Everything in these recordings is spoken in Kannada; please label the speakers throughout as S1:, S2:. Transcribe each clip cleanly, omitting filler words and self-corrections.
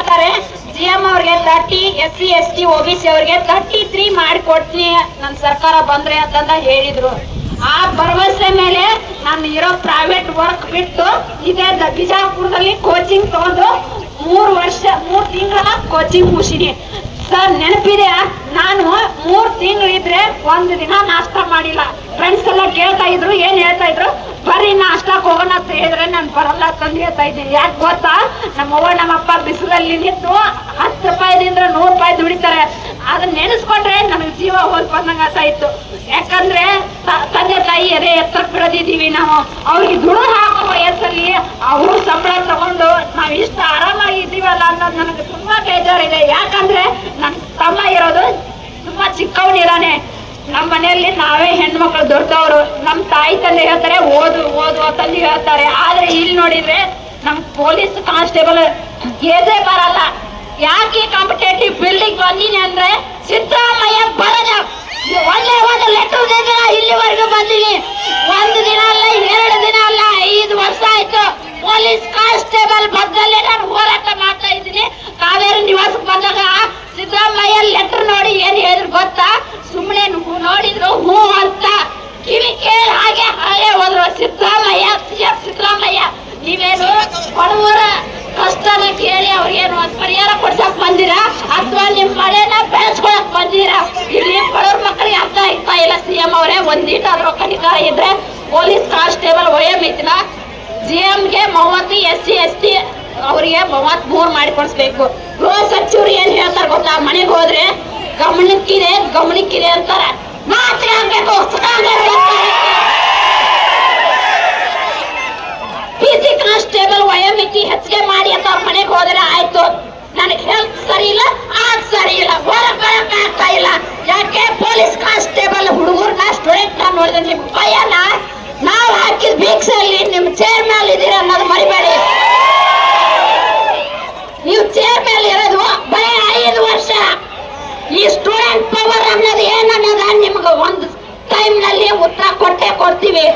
S1: ಹೇಳ್ತಾರೆ CM ಅವ್ರಿಗೆ 30, SC ST OBC ಅವ್ರಿಗೆ 33 ಮಾಡಿಕೊಡ್ತೀನಿ ನನ್ನ ಸರ್ಕಾರ ಬಂದ್ರೆ ಅಂತಂದ ಹೇಳಿದ್ರು. ಆ ಭರವಸೆ ಮೇಲೆ ನಾನು ಇರೋ ಪ್ರೈವೇಟ್ ವರ್ಕ್ ಬಿಟ್ಟು ಇದೇ ಬಿಜಾಪುರದಲ್ಲಿ ಕೋಚಿಂಗ್ ತಗೊಂಡು 3 ತಿಂಗಳ ಕೋಚಿಂಗ್ ಮುಗಿಸಿನಿ ಸರ್. ನೆನಪಿದೆಯಾ, ನಾನು 3 ತಿಂಗಳಿದ್ರೆ 1 ದಿನ ನಾಷ್ಟ ಮಾಡಿಲ್ಲ. ಫ್ರೆಂಡ್ಸ್ ಎಲ್ಲ ಕೇಳ್ತಾ ಇದ್ರು, ಏನ್ ಹೇಳ್ತಾ ಇದ್ರು, ಬರ್ರಿ ನಾಷ್ಟಕ್ಕೆ ಹೋಗೋಣ ಅಂತ ಹೇಳಿದ್ರೆ ನಾನು ಬರಲ್ಲ ತಂದು ಹೇಳ್ತಾ ಇದ್ದೀನಿ. ಯಾಕೆ ಗೊತ್ತಾ, ನಮ್ಮವ್ವ ನಮ್ಮಪ್ಪ ಬಿಸಿಲಲ್ಲಿ ನಿಂತು 10 ರೂಪಾಯಿದಿಂದ 100 ರೂಪಾಯಿ ದುಡಿತಾರೆ. ಅದನ್ನ ನೆನೆಸ್ಕೊಂಡ್ರೆ ನಮಗೆ ಜೀವ ಹೋಗಿ ಬಂದಂಗ ಆಗ್ತಾ ಇತ್ತು. ಯಾಕಂದ್ರೆ ತಂದೆ ತಾಯಿ ಎದೆ ಎತ್ತಕ್ಕೆ ಬಿಡದಿದ್ದೀವಿ ನಾವು. ಅವ್ರಿಗೆ ದುಡಿದು ಹಾಕೋ ವಯಸ್ಸಲ್ಲಿ ಅವರು ಸಂಬಳ ತಗೊಂಡು ನಾವು ಇಷ್ಟು ಆರಾಮಾಗಿ ಇದ್ದೀವಲ್ಲ ಅನ್ನೋದು ನನಗೆ ತುಂಬಾ ಬೇಜಾರಿದೆ. ಯಾಕಂದ್ರೆ ನನ್ನ ತಮ್ಮ ಇರೋದು ತುಂಬಾ ಚಿಕ್ಕವನಿರಾನೆ. ನಮ್ಮ ಮನೆಯಲ್ಲಿ ನಾವೇ ಹೆಣ್ಮಕ್ಳು ದೊಡ್ಡವರು. ನಮ್ಮ ತಾಯಿ ತಂದೆ ಹೇಳ್ತಾರೆ ಓದು ಓದು ಅಂತಂದು ಹೇಳ್ತಾರೆ. ಆದ್ರೆ ಇಲ್ಲಿ ನೋಡಿದ್ರೆ ನಮ್ ಪೊಲೀಸ್ ಕಾನ್ಸ್ಟೇಬಲ್ ಏದೇ ಬರಲ್ಲ. ಯಾಕೆ ಕಾಂಪಿಟೇಟಿವ್ ಫೀಲ್ಡಿಗೆ ಬಂದೀನಿ ಅಂದ್ರೆ ಸಿದ್ದರಾಮಯ್ಯ ಬರದ ಒಂದು ಲೆಟರ್ ಇಲ್ಲಿವರೆಗೂ ಬಂದೀನಿ. 1 ದಿನ ಅಲ್ಲ, 2 ದಿನ ಅಲ್ಲ, 5 ವರ್ಷ ಆಯ್ತು ಪೊಲೀಸ್ ಕಾನ್ಸ್ಟೇಬಲ್ ಬದಲೇ ನಾನು ಹೋರಾಟ ಮಾಡ್ತಾ ಇದ್ದೀನಿ. ಕಾವೇರಿ ನಿವಾಸಕ್ಕೆ ಬಂದಾಗ ಸಿದ್ದರಾಮಯ್ಯ ಲೆಟರ್ ನೋಡಿ ಏನ್ ಹೇಳಿದ್ರು ಗೊತ್ತಾ, ಸುಮ್ಮನೆ ನೋಡಿದ್ರು ಹೂ ಅಂತ ಕಿವಿ ಕೇಳಿ ಹಾಗೆ ಹೋದ್ರು. ಸಿದ್ದರಾಮಯ್ಯ ಸಿದ್ದರಾಮಯ್ಯ ನೀವೇನು ಬಡವರ ಕಷ್ಟನ ಕೇಳಿ ಅವ್ರಿಗೇನು ಒಂದು ಪರಿಹಾರ ಕೊಡ್ಸಕ್ ಬಂದಿರಾ ಅಥವಾ ನಿಮ್ ಮಳೆನ ಬೆಳೆಸ್ಕೊಳಕ್ ಬಂದಿರಾ? ಇಲ್ಲಿ ಬಡವ್ರ ಮಕ್ಕಳಿಗೆ ಅರ್ಥ ಆಗ್ತಾ ಇಲ್ಲ. CM ಅವರೇ ಒಂದೀಟಾದ್ರೂ ಕನಿಕಾರ ಇದ್ರೆ ಪೊಲೀಸ್ ಕಾನ್ಸ್ಟೇಬಲ್ ವಯೋಮಿತಿನ GMಗೆ 30, SC ST ಅವರಿಗೆ 33 ಮಾಡಿಕೊಡ್ಸ್ಬೇಕು. ಗೃಹ ಸಚಿವರು ಏನ್ ಹೇಳ್ತಾರೆ ಗೊತ್ತಾ, ಮನೆಗೆ ಹೋದ್ರೆ ಗಮನಕ್ಕಿದೆ ಅಂತಾರೆ. ಮಾತ್ರ ಆಗ್ಬೇಕು. PC ಕಾನ್ಸ್ಟೇಬಲ್ ವಯೋಮಿತಿ ಹೆಚ್ಚಿಗೆ ಮಾಡಿ ಅಂತ ಅವ್ರ ಮನೆಗೆ ಹೋದ್ರೆ ಆಯ್ತು. ನನಗೆ ಹೆಲ್ತ್ ಸರಿ ಇಲ್ಲ, ಆದ್ ಸರಿ ಇಲ್ಲ, ಹೊರಗೆ ಆಗ್ತಾ ಇಲ್ಲ. ಯಾಕೆ ಪೊಲೀಸ್ ಕಾನ್ಸ್ಟೇಬಲ್ ಹುಡುಗರ್ನ ಸ್ಟೂಡೆಂಟ್ ನೋಡಿದ್ರೆ ನಿಮ್ ಭಯನ ನಾವು ಹಾಕಿದ ಭಿಕ್ಷೆಯಲ್ಲಿ ನಿಮ್ ಚೇರ್ ಮೇಲೆ ಇದೀರ ಅನ್ನೋದು ಮರಿಬೇಡಿ. ನೀವು ಚೇರ್ ಮೇಲೆ ಇರೋದು ಬರೀ 5 ವರ್ಷ. ಈ ಸ್ಟೂಡೆಂಟ್ ಪವರ್ ಅನ್ನೋದು ಏನನ್ನೋದ ನಿಮ್ಗೆ ಒಂದು ಟೈಮ್ ನಲ್ಲಿ ಉತ್ತರ ಕೊಡ್ತೀವಿ.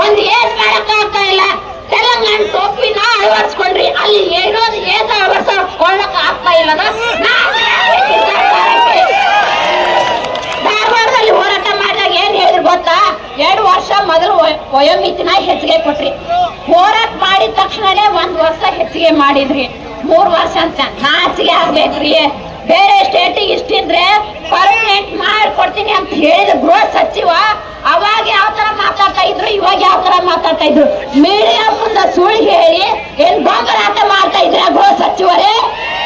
S1: ಒಂದು ಏನ್ ಮಾಡಕ್ ಆಗ್ತಾ ಇಲ್ಲ. ತೆಲಂಗಾಣ ಟೋಪಿನ ಅಳವಡಿಸ್ಕೊಂಡ್ರಿ, ಅಲ್ಲಿ ಏನೋದು ಅಳವಡಿಸ್ಕೊಳ್ಳಕ್ ಆಗ್ತಾ ಇಲ್ಲ. ಧಾರವಾಡದಲ್ಲಿ ಹೋರಾಟ ಮಾಡಿದಾಗ ಏನ್ ಹೇಳಿದ್ರು ಗೊತ್ತಾ, 2 ವರ್ಷ ಮೊದಲು ವಯೋಮಿತಿನ ಹೆಚ್ಚಿಗೆ ಕೊಟ್ರಿ. ಹೋರಾಟ ಮಾಡಿದ ತಕ್ಷಣನೇ 1 ವರ್ಷ ಹೆಚ್ಚಿಗೆ ಮಾಡಿದ್ರಿ. 3 ವರ್ಷ ಅಂತ ನಾಚಿಗೆ ಆಗ್ಬೇಕ್ರಿ. ಬೇರೆ ಸ್ಟೇಟಿಗೆ ಇಷ್ಟಿದ್ರೆ ಪರ್ಮನೆಂಟ್ ಮಾಡ್ಕೊಡ್ತೀನಿ ಅಂತ ಹೇಳಿದ ಗೃಹ ಸಚಿವ ಅವಾಗ ಯಾವ ತರ ಮಾತಾಡ್ತಾ ಇದ್ರು, ಇವಾಗ ಯಾವ ತರ ಮಾತಾಡ್ತಾ ಇದ್ರು. ಮೀಡಿಯಾ ಮುಂದೆ ಸುಳ್ಳು ಹೇಳಿ ಏನ್ ಗೊಂದಲಾಟ ಮಾಡ್ತಾ ಇದ್ರ ಗೃಹ ಸಚಿವರೇ?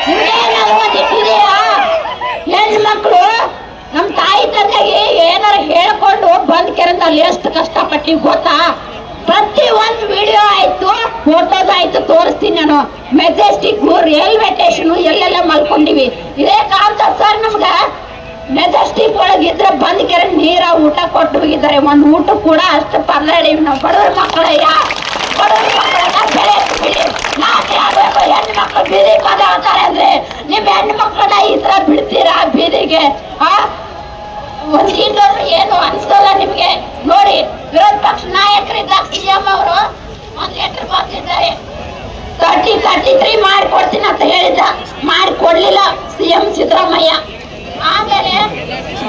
S1: ನಿಮ್ಗೇನಾದ್ರು ಇದೆಯಾ? ಹೆಣ್ಮಕ್ಳು ನಮ್ ತಾಯಿ ತಂದೆಗೆ ಏನಾರ ಹೇಳ್ಕೊಂಡು ಬಂದ್ ಕೆರೆದಲ್ಲಿ ಎಷ್ಟು ಕಷ್ಟಪಟ್ಟಿ ಗೊತ್ತಾ? ಪ್ರತಿ ಒಂದು ವಿಡಿಯೋ ಆಯ್ತು, ಫೋಟೋಸ್ ಆಯ್ತು, ತೋರಿಸ್ತೀನಿ ನಾನು. ಮೆಜೆಸ್ಟಿಕ್ ರೈಲ್ವೆ ಸ್ಟೇಷನ್ ಎಲ್ಲೆಲ್ಲ ಮಲ್ಕೊಂಡಿವಿ. ಇದೇ ಕಾಂತ ಸರ್ ನಮ್ಗ ಮೆಜೆಸ್ಟಿಕ್ ಒಳಗಿದ್ರೆ ಬಂದ್ ಕೆರೆ ನೀರ ಊಟ ಕೊಟ್ಟು ಹೋಗಿದ್ದಾರೆ. ಒಂದು ಊಟ ಕೂಡ ಅಷ್ಟು ಪರದಾಡಿವಿ ನಾವು. ಬಡವ್ರ ಮಕ್ಕಳಯ್ಯ, ಬಡವ್ರ ಮಕ್ಕಳನ್ನ ಬೆಳೆ ಆಗ್ಬೇಕು. ಹೆಣ್ಣು ಮಕ್ಕಳು ಬೀದಿ ಮಾತಾಡ್ತಾರೆ ಅಂದ್ರೆ ನಿಮ್ ಹೆಣ್ಣು ಮಕ್ಕಳನ್ನ ಈ ತರ ಬಿಡ್ತೀರಾ ಬೀದಿಗೆ? ಒಂದಿದ್ರು ಏನು ಅನ್ಸಲ್ಲ ನಿಮ್ಗೆ? ನೋಡಿ, ವಿರೋಧ ಪಕ್ಷ ನಾಯಕರಿದ್ದಾಗ CM ಅವರು ಒಂದು ಲೆಟರ್ ಬರ್ತಿದ್ದಾರೆ, 33 ಮಾಡಿಕೊಡ್ತೀನಿ ಅಂತ ಹೇಳಿದ್ದ. ಮಾಡಿಕೊಡ್ಲಿಲ್ಲ CM ಸಿದ್ದರಾಮಯ್ಯ. ಆಮೇಲೆ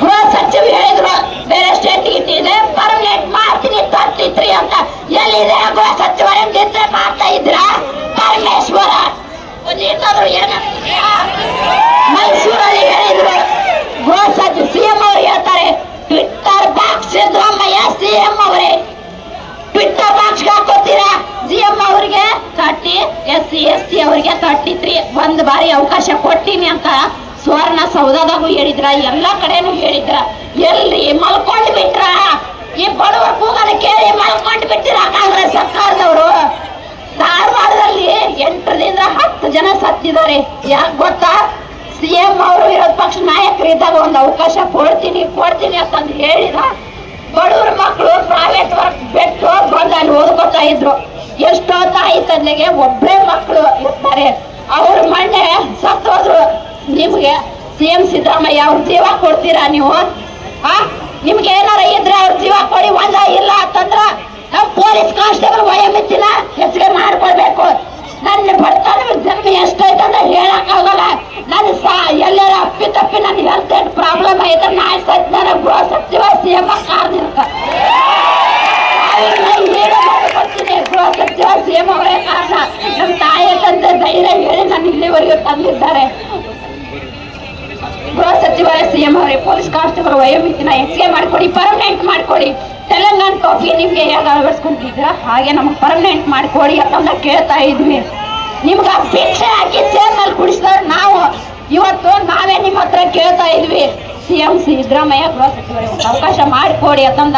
S1: ಗೃಹ ಸಚಿವ ಹೇಳಿದ್ರು ಬೇರೆ ಸ್ಟೇಟ್ ಇಟ್ಟಿದೆ, ಪರ್ಮನೆಂಟ್ ಮಾಡ್ತೀನಿ 33 ಅಂತ. ಎಲ್ಲಿದೆ ಗೃಹ ಸಚಿವ? ನಿದ್ರೆ ಮಾಡ್ತಾ ಇದ್ರ ಪರಮೇಶ್ವರ? ಒಂದಿದ್ರು ಏನ ಮೈಸೂರಲ್ಲಿ ಹೇಳಿದ್ರು ಗೃಹ ಸಚಿವ CM ಅವರು ಹೇಳ್ತಾರೆ, ಟ್ವಿಟ್ಟರ್ ಬಾಕ್ಸ್ ಸಿದ್ದರಾಮಯ್ಯ CM ಅವರೇ ಟ್ವಿಟ್ಟರ್ ಬಾಕ್ಸ್ ಹಾಕೋತೀರಾ? CM ಅವರಿಗೆ 30, SC ST ಅವರಿಗೆ 33 ಒಂದು ಬಾರಿ ಅವಕಾಶ ಕೊಡ್ತೀನಿ ಅಂತ ಸುವರ್ಣ ಸೌಧದಾಗೂ ಹೇಳಿದ್ರ, ಎಲ್ಲಾ ಕಡೆನೂ ಹೇಳಿದ್ರ. ಎಲ್ರಿ ಮಲ್ಕೊಂಡ್ ಬಿಟ್ರ? ಈ ಬಡವರ ಕೂಗನ ಕೇಳಿ ಮಲ್ಕೊಂಡ್ ಬಿಟ್ಟಿರ ಕಾಂಗ್ರೆಸ್ ಸರ್ಕಾರದವರು? ಧಾರವಾಡದಲ್ಲಿ 8ರಿಂದ 10 ಜನ ಸತ್ತಿದ್ದಾರೆ. ಯಾಕೆ ಗೊತ್ತಾ? CM ಅವರು ವಿರೋಧ ಪಕ್ಷ ನಾಯಕರಿದ್ದಾಗ ಒಂದು ಅವಕಾಶ ಕೊಡ್ತೀನಿ ಅಂತಂದು ಹೇಳಿದ. ಬಡವ್ರ ಮಕ್ಕಳು ಪ್ರೈವೇಟ್ ವರ್ಕ್ ಬಿಟ್ಟು ಬಂದು ಅಲ್ಲಿ ಓದ್ಕೊತಾ ಇದ್ರು. ಎಷ್ಟೋ ತಾಯಿ ತಂದೆಗೆ ಒಬ್ಬರೇ ಮಕ್ಕಳು ಇರ್ತಾರೆ, ಅವ್ರ ಮಣ್ಣೆ ಸತ್ತೋದ್ರು. ನಿಮ್ಗೆ CM ಸಿದ್ದರಾಮಯ್ಯ ಅವ್ರ ಜೀವ ಕೊಡ್ತೀರಾ ನೀವು? ನಿಮ್ಗೆ ಏನಾರ ಇದ್ರೆ ಅವ್ರ ಜೀವ ಕೊಡಿ. ಒಂದ ಇಲ್ಲ ಅಂತಂದ್ರ ಪೊಲೀಸ್ ಕಾನ್ಸ್ಟೇಬಲ್ ವಯೋಮಿತಿನ ಹೆಚ್ಚಿಗೆ ಮಾಡ್ಕೊಳ್ಬೇಕು. ನನ್ನ ಬಡತನ ಜನ್ಮ ಎಷ್ಟೈತೆ ಅಂತ ಹೇಳಕ್ ಆಗಲ್ಲ. ನಾನು ಎಲ್ಲರ ಅಪ್ಪಿ ತಪ್ಪಿ ನನ್ನ ಹೆಲ್ತ್ ಏನ್ ಪ್ರಾಬ್ಲಮ್ ಐತೆ ನಾಯಿ ಸತ್ ನನಗೆ ಗೃಹ ಸಚಿವ CM ಕಾರಣ ಇರ್ತಾರೆ. ಬರ್ತೀನಿ ಗೃಹ ಸಚಿವ CM ಅವರೇ ಕಾರಣ. ನಮ್ಮ ತಾಯಿ ತಂದೆ ಧೈರ್ಯ ಹೇಳಿ ನಾನು ಇಲ್ಲಿವರೆಗೂ ತಂದಿದ್ದಾರೆ. ಗೃಹ ಸಚಿವರೇ CM ಅವರೇ ಪೊಲೀಸ್ ಕಾನ್ಸ್ಟೇಬಲ್ ವಯೋಮಿತಿನ ಹೆಚ್ಚಿಗೆ ಮಾಡಿಕೊಡಿ, ಪರ್ಮನೆಂಟ್ ಮಾಡಿಕೊಡಿ. ತೆಲಂಗಾಣ ಕಾಪಿ ನಿಮ್ಗೆ ಹೇಗೆ ಅಳವಡಿಸ್ಕೊಂತಿದ್ರ ಹಾಗೆ ನಮ್ಗೆ ಪರ್ಮನೆಂಟ್ ಮಾಡಿಕೊಡಿ ಅಂತ ಕೇಳ್ತಾ ಇದ್ವಿ. ನಿಮ್ಗೆ ಭಿಕ್ಷೆ ಹಾಕಿ ಚೇರ್ನಲ್ಲಿ ಕುಡಿಸಿದವ್ರು ನಾವು. ಇವತ್ತು ನಾವೇ ನಿಮ್ಮ ಹತ್ರ ಕೇಳ್ತಾ ಇದ್ವಿ, CM ಸಿದ್ದರಾಮಯ್ಯ ಗೃಹ ಸಚಿವರೇ ಒಂದು ಅವಕಾಶ ಮಾಡಿಕೊಡಿ ಅಂತಂದ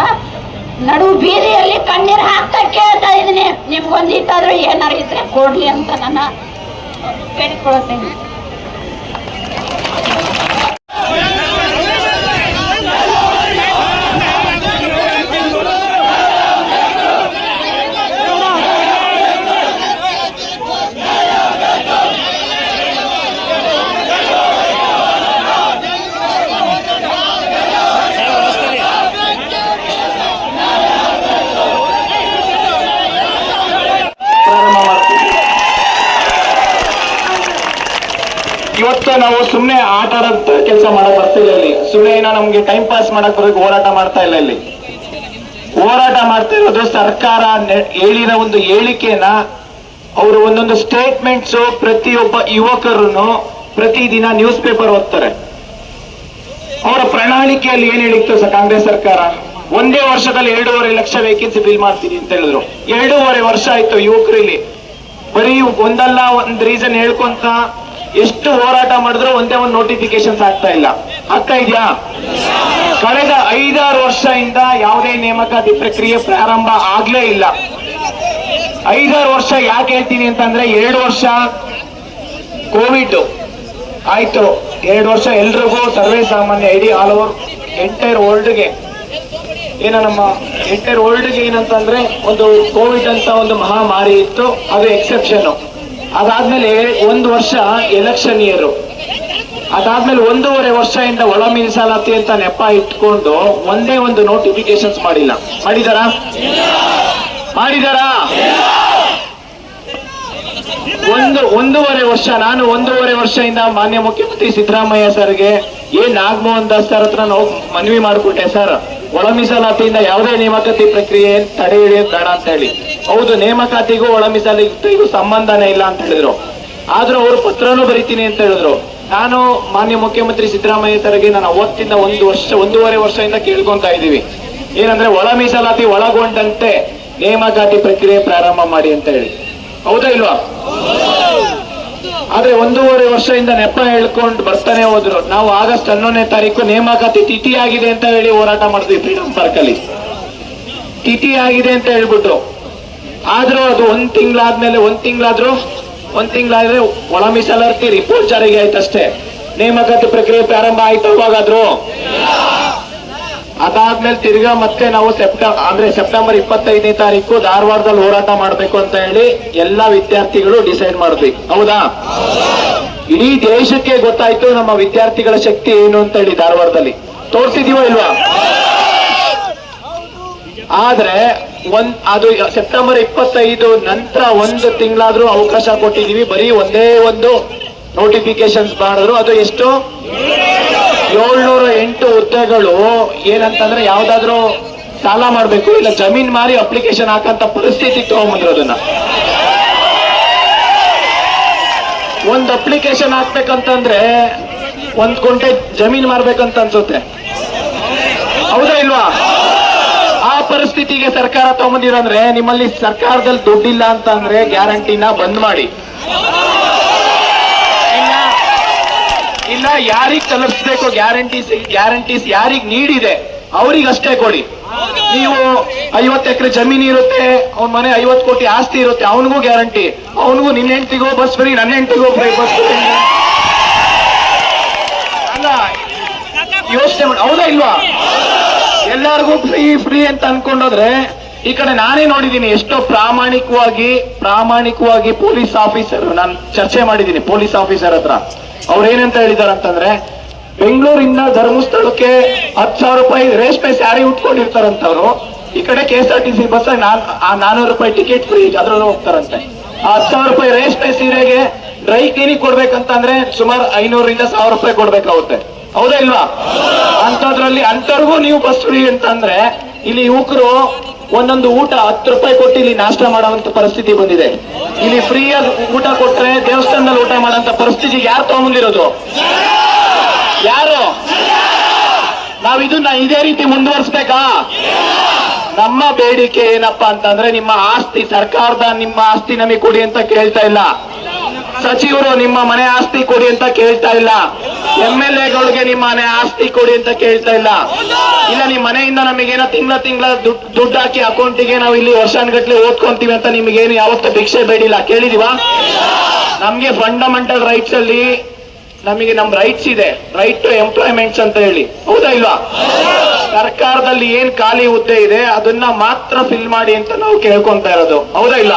S1: ನಡು ಬೀದಿಯಲ್ಲಿ ಕಣ್ಣೀರು ಹಾಕ್ತಾ ಕೇಳ್ತಾ ಇದೀನಿ. ನಿಮ್ಗೊಂದು ಇತ್ತಾದ್ರೂ ಏನಾರು ಇದ್ರೆ ಕೊಡ್ಲಿ ಅಂತ ನನ್ನ ಕೇಳಿಕೊಳ್ತೇನೆ.
S2: ಇವತ್ತು ನಾವು ಸುಮ್ನೆ ಆಟ ಆಡೋದ್ ಕೆಲಸ ಮಾಡಕ್ ಬರ್ತಿಲ್ಲ ಇಲ್ಲಿ. ಸುಮ್ನೆ ಏನೋ ನಮ್ಗೆ ಟೈಮ್ ಪಾಸ್ ಮಾಡಕ್ ಬರೋಕೆ ಹೋರಾಟ ಮಾಡ್ತಾ ಇಲ್ಲ. ಇಲ್ಲಿ ಹೋರಾಟ ಮಾಡ್ತಾ ಇರೋದು ಸರ್ಕಾರ ಹೇಳಿರೋ ಒಂದು ಹೇಳಿಕೆನ, ಅವರು ಒಂದೊಂದು ಸ್ಟೇಟ್ಮೆಂಟ್ಸ್ ಪ್ರತಿಯೊಬ್ಬ ಯುವಕರನ್ನು ಪ್ರತಿದಿನ ನ್ಯೂಸ್ ಪೇಪರ್ ಓದ್ತಾರೆ. ಅವರ ಪ್ರಣಾಳಿಕೆಯಲ್ಲಿ ಏನ್ ಹೇಳಿತ್ತು ಕಾಂಗ್ರೆಸ್ ಸರ್ಕಾರ? ಒಂದೇ ವರ್ಷದಲ್ಲಿ 2.5 ಲಕ್ಷ ವೇಕೆನ್ಸಿ ಫಿಲ್ ಮಾಡ್ತೀನಿ ಅಂತ ಹೇಳಿದ್ರು. 2.5 ವರ್ಷ ಆಯ್ತು ಯುವಕರಲ್ಲಿ ಬರೀ ಒಂದಲ್ಲ ಒಂದ್ ರೀಸನ್ ಹೇಳ್ಕೊಂತ ಎಷ್ಟು ಹೋರಾಟ ಮಾಡಿದ್ರು ಒಂದೇ ಒಂದು ನೋಟಿಫಿಕೇಶನ್ಸ್ ಆಗ್ತಾ ಇಲ್ಲ. ಆಗ್ತಾ ಇದೆಯಾ? ಕಳೆದ 5-6 ವರ್ಷದಿಂದ ಯಾವುದೇ ನೇಮಕಾತಿ ಪ್ರಕ್ರಿಯೆ ಪ್ರಾರಂಭ ಆಗ್ಲೇ ಇಲ್ಲ. 5-6 ವರ್ಷ ಯಾಕೆ ಹೇಳ್ತೀನಿ ಅಂತಂದ್ರೆ, 2 ವರ್ಷ ಕೋವಿಡ್ ಆಯ್ತು, 2 ವರ್ಷ ಎಲ್ರಿಗೂ ಸರ್ವೇ ಸಾಮಾನ್ಯ ಇಡೀ ಆಲ್ ಓವರ್ ಎಂಟೈರ್ ವರ್ಲ್ಡ್ಗೆ ನಮ್ಮ ಎಂಟೈರ್ ವರ್ಲ್ಡ್ಗೆ ಏನಂತಂದ್ರೆ ಒಂದು ಕೋವಿಡ್ ಅಂತ ಒಂದು ಮಹಾಮಾರಿ ಇತ್ತು, ಅದು ಎಕ್ಸೆಪ್ಷನ್. ಅದಾದ್ಮೇಲೆ 1 ವರ್ಷ ಎಲೆಕ್ಷನ್ ಇಯರ್, ಅದಾದ್ಮೇಲೆ 1.5 ವರ್ಷದಿಂದ ಒಳ ಮೀಸಲಾತಿ ಅಂತ ನೆಪ ಇಟ್ಕೊಂಡು ಒಂದೇ ಒಂದು ನೋಟಿಫಿಕೇಶನ್ಸ್ ಮಾಡಿಲ್ಲ. ಮಾಡಿದಾರಾ? 1.5 ವರ್ಷ. ನಾನು 1.5 ವರ್ಷದಿಂದ ಮಾನ್ಯ ಮುಖ್ಯಮಂತ್ರಿ ಸಿದ್ದರಾಮಯ್ಯ ಸರ್ಗೆ ನಾಗಮೋಹನ್ ದಾಸ್ ಸರ್ ಹತ್ರ ನಾವು ಮನವಿ ಮಾಡಿಕೊಟ್ಟೆ, ಸರ್ ಒಳ ಮೀಸಲಾತಿಯಿಂದ ಯಾವುದೇ ನೇಮಕಾತಿ ಪ್ರಕ್ರಿಯೆ ತಡೆ ಹಿಡಿಯೋದು ಬೇಡ ಅಂತ ಹೇಳಿ. ಹೌದು, ನೇಮಕಾತಿಗೂ ಒಳ ಮೀಸಲಾತಿಗೂ ಸಂಬಂಧನೇ ಇಲ್ಲ ಅಂತ ಹೇಳಿದ್ರು. ಆದ್ರೂ ಅವರು ಪತ್ರನೂ ಬರೀತೀನಿ ಅಂತ ಹೇಳಿದ್ರು. ನಾನು ಮಾನ್ಯ ಮುಖ್ಯಮಂತ್ರಿ ಸಿದ್ದರಾಮಯ್ಯ ಸರ್ಗೆ ನಾನು ಅವತ್ತಿಂದ 1.5 ವರ್ಷದಿಂದ ಕೇಳ್ಕೊಂತ ಇದ್ದೀವಿ, ಏನಂದ್ರೆ ಒಳ ಮೀಸಲಾತಿ ಒಳಗೊಂಡಂತೆ ನೇಮಕಾತಿ ಪ್ರಕ್ರಿಯೆ ಪ್ರಾರಂಭ ಮಾಡಿ ಅಂತ ಹೇಳಿ. ಹೌದಾ ಇಲ್ವಾ? ಆದ್ರೆ 1.5 ವರ್ಷದಿಂದ ನೆಪ ಹೇಳ್ಕೊಂಡು ಬರ್ತಾನೆ ಹೋದ್ರು. ನಾವು ಆಗಸ್ಟ್ 11ನೇ ತಾರೀಕು ನೇಮಕಾತಿ ತಿಥಿ ಆಗಿದೆ ಅಂತ ಹೇಳಿ ಹೋರಾಟ ಮಾಡಿದ್ವಿ ಫ್ರೀಡಂ ಪಾರ್ಕ್ ಅಲ್ಲಿ. ತಿಥಿ ಆಗಿದೆ ಅಂತ ಹೇಳ್ಬಿಟ್ಟು, ಆದ್ರೂ ಅದು 1 ತಿಂಗಳಾದ್ಮೇಲೆ 1 ತಿಂಗಳಾದ್ರೆ ಒಳ ಮೀಸಲಾತಿ ರಿಪೋರ್ಟ್ ಜಾರಿಗೆ ಆಯ್ತಷ್ಟೇ. ನೇಮಕಾತಿ ಪ್ರಕ್ರಿಯೆ ಪ್ರಾರಂಭ ಆಯ್ತು ಅವಾಗಾದ್ರು? ಅದಾದ್ಮೇಲೆ ತಿರ್ಗಾ ಮತ್ತೆ ನಾವು ಸೆಪ್ಟೆಂಬರ್ 25ನೇ ತಾರೀಕು ಧಾರವಾಡದಲ್ಲಿ ಹೋರಾಟ ಮಾಡ್ಬೇಕು ಅಂತ ಹೇಳಿ ಎಲ್ಲಾ ವಿದ್ಯಾರ್ಥಿಗಳು ಡಿಸೈಡ್ ಮಾಡಿದ್ವಿ. ಹೌದಾ? ಇಡೀ ದೇಶಕ್ಕೆ ಗೊತ್ತಾಯ್ತು ನಮ್ಮ ವಿದ್ಯಾರ್ಥಿಗಳ ಶಕ್ತಿ ಏನು ಅಂತ ಹೇಳಿ. ಧಾರವಾಡದಲ್ಲಿ ತೋರಿಸಿದೀವೋ ಇಲ್ವಾ? ಆದ್ರೆ ಅದು ಸೆಪ್ಟೆಂಬರ್ 25 ನಂತರ 1 ತಿಂಗಳಾದ್ರೂ ಅವಕಾಶ ಕೊಟ್ಟಿದೀವಿ. ಬರೀ ಒಂದೇ ಒಂದು ನೋಟಿಫಿಕೇಶನ್ಸ್ ಮಾಡಿದ್ರು. ಅದು ಎಷ್ಟು? 708 ಹುದ್ದೆಗಳು. ಏನಂತಂದ್ರೆ ಯಾವ್ದಾದ್ರು ಸಾಲ ಮಾಡ್ಬೇಕು, ಇಲ್ಲ ಜಮೀನ್ ಮಾರಿ ಅಪ್ಲಿಕೇಶನ್ ಹಾಕಂತ ಪರಿಸ್ಥಿತಿ ತಗೊಂಡ್ಬಂದ್ರು. ಅದನ್ನ ಒಂದ್ ಅಪ್ಲಿಕೇಶನ್ ಹಾಕ್ಬೇಕಂತಂದ್ರೆ 1 ಗುಂಟೆ ಜಮೀನ್ ಮಾರ್ಬೇಕಂತ ಅನ್ಸುತ್ತೆ. ಹೌದಾ ಇಲ್ವಾ? ಆ ಪರಿಸ್ಥಿತಿಗೆ ಸರ್ಕಾರ ತಗೊಂಬಂದಿರಂದ್ರೆ, ನಿಮ್ಮಲ್ಲಿ ಸರ್ಕಾರದಲ್ಲಿ ದುಡ್ಡಿಲ್ಲ ಅಂತಂದ್ರೆ ಗ್ಯಾರಂಟಿನ ಬಂದ್ ಮಾಡಿ, ಇಲ್ಲ ಯಾರಿಗ್ ತಲುಪಿಸ್ಬೇಕು ಗ್ಯಾರಂಟೀಸ್ ಯಾರಿಗ್ ನೀಡಿದೆ ಅವ್ರಿಗಷ್ಟೇ ಕೊಡಿ. ನೀವು 50 ಎಕರೆ ಜಮೀನು ಇರುತ್ತೆ, ಅವನ ಮನೆ 50 ಕೋಟಿ ಆಸ್ತಿ ಇರುತ್ತೆ, ಅವನಿಗೂ ಗ್ಯಾರಂಟಿ. ಅವನಿಗೂ ನಿನ್ನ ಹೆಂಡತಿಗೋ ಬಸ್ ಫ್ರೀ, ನನ್ನ ಹೆಂಡತಿಗೋ ಬಸ್ ಫ್ರೀ ಅಲ್ಲ, ಯೋಚನೆ ಮಾಡಿ. ಹೌದಾ ಇಲ್ವಾ? ಎಲ್ಲರಿಗೂ ಫ್ರೀ ಅಂತ ಅನ್ಕೊಂಡೋದ್ರೆ, ಈ ಕಡೆ ನಾನೇ ನೋಡಿದ್ದೀನಿ ಎಷ್ಟೋ ಪ್ರಾಮಾಣಿಕವಾಗಿ ಪೊಲೀಸ್ ಆಫೀಸರ್, ನಾನು ಚರ್ಚೆ ಮಾಡಿದ್ದೀನಿ ಪೊಲೀಸ್ ಆಫೀಸರ್ ಹತ್ರ. ಅವ್ರೇನಂತ ಹೇಳಿದಾರೆ ಅಂತಂದ್ರೆ, ಬೆಂಗಳೂರಿಂದ ಧರ್ಮಸ್ಥಳಕ್ಕೆ 10,000 ರೂಪಾಯಿ ರೇಷ್ಮೆ ಸ್ಯಾರಿ ಉಟ್ಕೊಂಡಿರ್ತಾರಂತವ್ರು, ಈ ಕಡೆ KSRTC ಬಸ್ 400 ರೂಪಾಯಿ ಟಿಕೆಟ್ ಫ್ರೀ ಅದ್ರಲ್ಲೂ ಹೋಗ್ತಾರಂತೆ. 10,000 ರೂಪಾಯಿ ರೇಷ್ಮೆ ಸೀರೆಗೆ ಡ್ರೈ ಕ್ಲೀನಿಂಗ್ ಕೊಡ್ಬೇಕಂತಂದ್ರೆ ಸುಮಾರು 500ರಿಂದ 1,000 ರೂಪಾಯಿ ಕೊಡ್ಬೇಕಾಗುತ್ತೆ. ಹೌದಾ ಇಲ್ವಾ? ಅಂತದ್ರಲ್ಲಿ ಅಂತವ್ರಿಗೂ ನೀವು ಬಸ್ ಫ್ರೀ ಅಂತಂದ್ರೆ ಇಲ್ಲಿ ಯುವಕರು ಒಂದೊಂದು ಊಟ 10 ರೂಪಾಯಿ ಕೊಟ್ಟು ಇಲ್ಲಿ ನಾಷ್ಟ ಮಾಡುವಂತ ಪರಿಸ್ಥಿತಿ ಬಂದಿದೆ. ಇಲ್ಲಿ ಫ್ರೀಯಾಗಿ ಊಟ ಕೊಟ್ರೆ ದೇವಸ್ಥಾನದಲ್ಲಿ ಊಟ ಮಾಡೋಂತ ಪರಿಸ್ಥಿತಿ ಯಾರು ತಗೊಂಡಿರೋದು? ಯಾರು? ನಾವ್ ಇದನ್ನ ಇದೇ ರೀತಿ ಮುಂದುವರಿಸ್ಬೇಕಾ? ನಮ್ಮ ಬೇಡಿಕೆ ಏನಪ್ಪಾ ಅಂತಂದ್ರೆ ನಿಮ್ಮ ಆಸ್ತಿ, ಸರ್ಕಾರದ ನಿಮ್ಮ ಆಸ್ತಿ ನಮಗೆ ಕೊಡಿ ಅಂತ ಕೇಳ್ತಾ ಇಲ್ಲ. ಸಚಿವರು ನಿಮ್ಮ ಮನೆ ಆಸ್ತಿ ಕೊಡಿ ಅಂತ ಕೇಳ್ತಾ ಇಲ್ಲ. MLAಗಳಿಗೆ ನಿಮ್ಮ ಮನೆ ಆಸ್ತಿ ಕೊಡಿ ಅಂತ ಕೇಳ್ತಾ ಇಲ್ಲ. ಇಲ್ಲ ನಿಮ್ಮ ಮನೆಯಿಂದ ನಮಗೇನೋ ತಿಂಗಳ ದುಡ್ಡು ಹಾಕಿ ಅಕೌಂಟಿಗೆ ನಾವು ಇಲ್ಲಿ ವರ್ಷಾನ್ಗಟ್ಲೆ ಓದ್ಕೊಂತೀವಿ ಅಂತ ನಿಮಗೇನು ಯಾವತ್ತೂ ಭಿಕ್ಷೆ ಬೇಡಿಲ್ಲ. ಕೇಳಿದೀವಾ? ನಮ್ಗೆ ಫಂಡಮೆಂಟಲ್ ರೈಟ್ಸ್ ಅಲ್ಲಿ ನಮಗೆ ನಮ್ ರೈಟ್ಸ್ ಇದೆ, ರೈಟ್ ಟು ಎಂಪ್ಲಾಯ್ಮೆಂಟ್ಸ್ ಅಂತ ಹೇಳಿ. ಹೌದಾ ಇಲ್ವಾ? ಸರ್ಕಾರದಲ್ಲಿ ಏನ್ ಖಾಲಿ ಹುದ್ದೆ ಇದೆ ಅದನ್ನ ಮಾತ್ರ ಫಿಲ್ ಮಾಡಿ ಅಂತ ನಾವು ಕೇಳ್ಕೊಂತ ಇರೋದು. ಹೌದಾ ಇಲ್ಲ?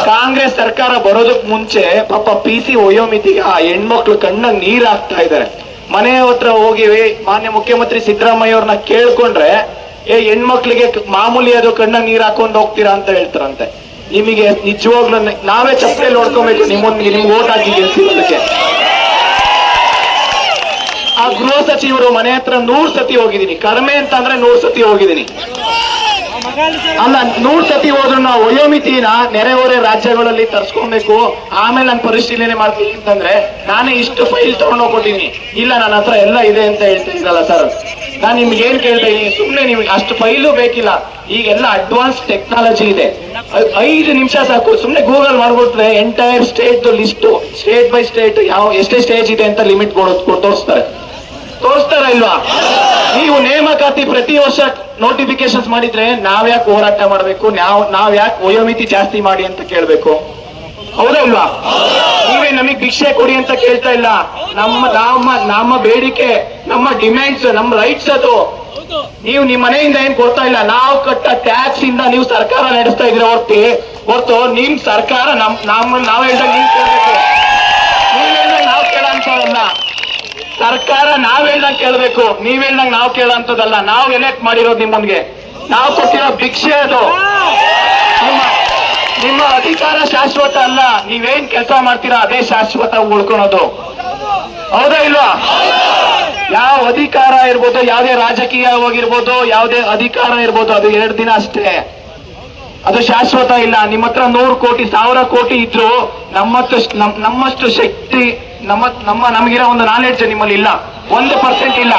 S2: ಕಾಂಗ್ರೆಸ್ ಸರ್ಕಾರ ಬರೋದಕ್ ಮುಂಚೆ ಪಾಪ PC ವಯೋಮಿತಿಗೆ ಆ ಹೆಣ್ಮಕ್ಳು ಕಣ್ಣಾಗ ನೀರ್ ಹಾಕ್ತಾ ಇದ್ದಾರೆ. ಮನೆ ಹತ್ರ ಹೋಗಿವಿ, ಮಾನ್ಯ ಮುಖ್ಯಮಂತ್ರಿ ಸಿದ್ದರಾಮಯ್ಯ ಅವ್ರನ್ನ ಕೇಳ್ಕೊಂಡ್ರೆ ಹೆಣ್ಮಕ್ಳಿಗೆ ಮಾಮೂಲಿ ಅದು ಕಣ್ಣಾಗ ನೀರ್ ಹಾಕೊಂಡು ಹೋಗ್ತೀರಾ ಅಂತ ಹೇಳ್ತಾರಂತೆ. ನಿಮಗೆ ನಿಜವಾಗ್ಲೂ ನಾವೇ ಚಪ್ಪಲಿ ನೋಡ್ಕೊಬೇಕು ನಿಮ್ಗೆ ಓಟ್ ಹಾಕಿ ಗೆಲ್ಸಿರೋದಕ್ಕೆ. ಆ ಗೃಹ ಸಚಿವರು ಮನೆ ಹತ್ರ 100 ಸತಿ ಹೋಗಿದ್ದೀನಿ. ಕಡಿಮೆ ಅಂತ ಅಂದ್ರೆ 100 ಸತಿ ಹೋಗಿದ್ದೀನಿ. ಅಲ್ಲ 100 ಸತಿ ಹೋದ್ರು ನಾವು ವಯೋಮಿತಿನ ನೆರೆಹೊರೆ ರಾಜ್ಯಗಳಲ್ಲಿ ತರ್ಸ್ಕೊಬೇಕು, ಆಮೇಲೆ ನಾನು ಪರಿಶೀಲನೆ ಮಾಡ್ತೀನಿ ಅಂತಂದ್ರೆ ನಾನೇ ಇಷ್ಟು ಫೈಲ್ ತಗೊಂಡೋಗ್ಕೊಟ್ಟಿನಿ. ಇಲ್ಲ ನನ್ನ ಹತ್ರ ಎಲ್ಲ ಇದೆ ಅಂತ ಹೇಳ್ತಿದ್ದೀರಲ್ಲ ಸರ್, ನಾನು ನಿಮ್ಗೆ ಏನ್ ಕೇಳ್ತಾ ಇದ್ದೀನಿ, ಸುಮ್ನೆ ನಿಮ್ಗೆ ಅಷ್ಟು ಫೈಲು ಬೇಕಿಲ್ಲ. ಈಗೆಲ್ಲ ಅಡ್ವಾನ್ಸ್ ಟೆಕ್ನಾಲಜಿ ಇದೆ. 5 ನಿಮಿಷ ಸಾಕು, ಸುಮ್ನೆ ಗೂಗಲ್ ಮಾಡ್ಬಿಟ್ರೆ entire state list, state by state ಯಾವ ಎಷ್ಟೇ ಸ್ಟೇಜ್ ಇದೆ ಅಂತ ಲಿಮಿಟ್ ತೋರಿಸ್ತಾರ ಇಲ್ವಾ? ನೀವು ನೇಮಕಾತಿ ಪ್ರತಿ ವರ್ಷ ನೋಟಿಫಿಕೇಶನ್ಸ್ ಮಾಡಿದ್ರೆ ನಾವ್ಯಾಕೆ ಹೋರಾಟ ಮಾಡ್ಬೇಕು? ನಾವ್ಯಾಕೆ ವಯೋಮಿತಿ ಜಾಸ್ತಿ ಮಾಡಿ ಅಂತ ಕೇಳ್ಬೇಕು? ಹೌದಾ ಇಲ್ವಾ? ನೀವೇ ನಮಗ್ ಭಿಕ್ಷೆ ಕೊಡಿ ಅಂತ ಕೇಳ್ತಾ ಇಲ್ಲ. ನಮ್ಮ ಬೇಡಿಕೆ, ನಮ್ಮ ಡಿಮ್ಯಾಂಡ್ಸ್, ನಮ್ಮ ರೈಟ್ಸ್ ಅದು. ನೀವು ನಿಮ್ಮ ಮನೆಯಿಂದ ಏನ್ ಕೊಡ್ತಾ ಇಲ್ಲ, ನಾವು ಕಟ್ಟ ಟ್ಯಾಕ್ಸ್ ಇಂದ ನೀವು ಸರ್ಕಾರ ನಡೆಸ್ತಾ ಇದ್ರೆ ಹೊರ್ತು ನಿಮ್ ಸರ್ಕಾರ ನಾವ್ ಹೇಳ್ದಾಗ ನೀವ್ ಕೇಳ್ಬೇಕು. ನೀವ್ ಹೇಳ್ದಾಗ ನಾವ್ ಕೇಳೋಂಥದ್ದಲ್ಲ. ಸರ್ಕಾರ ನಾವ್ ಹೇಳ್ದಂಗ್ ಕೇಳ್ಬೇಕು, ನೀವ್ ಹೇಳ್ದಂಗ್ ನಾವ್ ಕೇಳೋಂಥದ್ದಲ್ಲ. ನಾವ್ ಎಲೆಕ್ಟ್ ಮಾಡಿರೋದು ನಿಮ್ಮನ್ಗೆ, ನಾವು ಕೊಟ್ಟಿರೋ ಭಿಕ್ಷೆ ಅದು. ನಿಮ್ಮ ಅಧಿಕಾರ ಶಾಶ್ವತ ಅಲ್ಲ, ನೀವೇನ್ ಕೆಲಸ ಮಾಡ್ತೀರಾ ಅದೇ ಶಾಶ್ವತ ಉಳ್ಕೊಳೋದು. ಹೌದಾ ಇಲ್ವಾ? ಯಾವ ಅಧಿಕಾರ ಇರ್ಬೋದು, ಯಾವುದೇ ರಾಜಕೀಯವಾಗಿರ್ಬೋದು, ಯಾವುದೇ ಅಧಿಕಾರ ಇರ್ಬೋದು, ಅದು 2 ದಿನ ಅಷ್ಟೇ, ಅದು ಶಾಶ್ವತ ಇಲ್ಲ. ನಿಮ್ಮ ಹತ್ರ 100 ಕೋಟಿ 1000 ಕೋಟಿ ಇದ್ರು ನಮ್ಮಷ್ಟು ಶಕ್ತಿ, ನಮಗಿರೋ ಒಂದು ನಾಲೆಡ್ಜ್ ನಿಮ್ಮಲ್ಲಿ ಇಲ್ಲ. 1% ಇಲ್ಲ.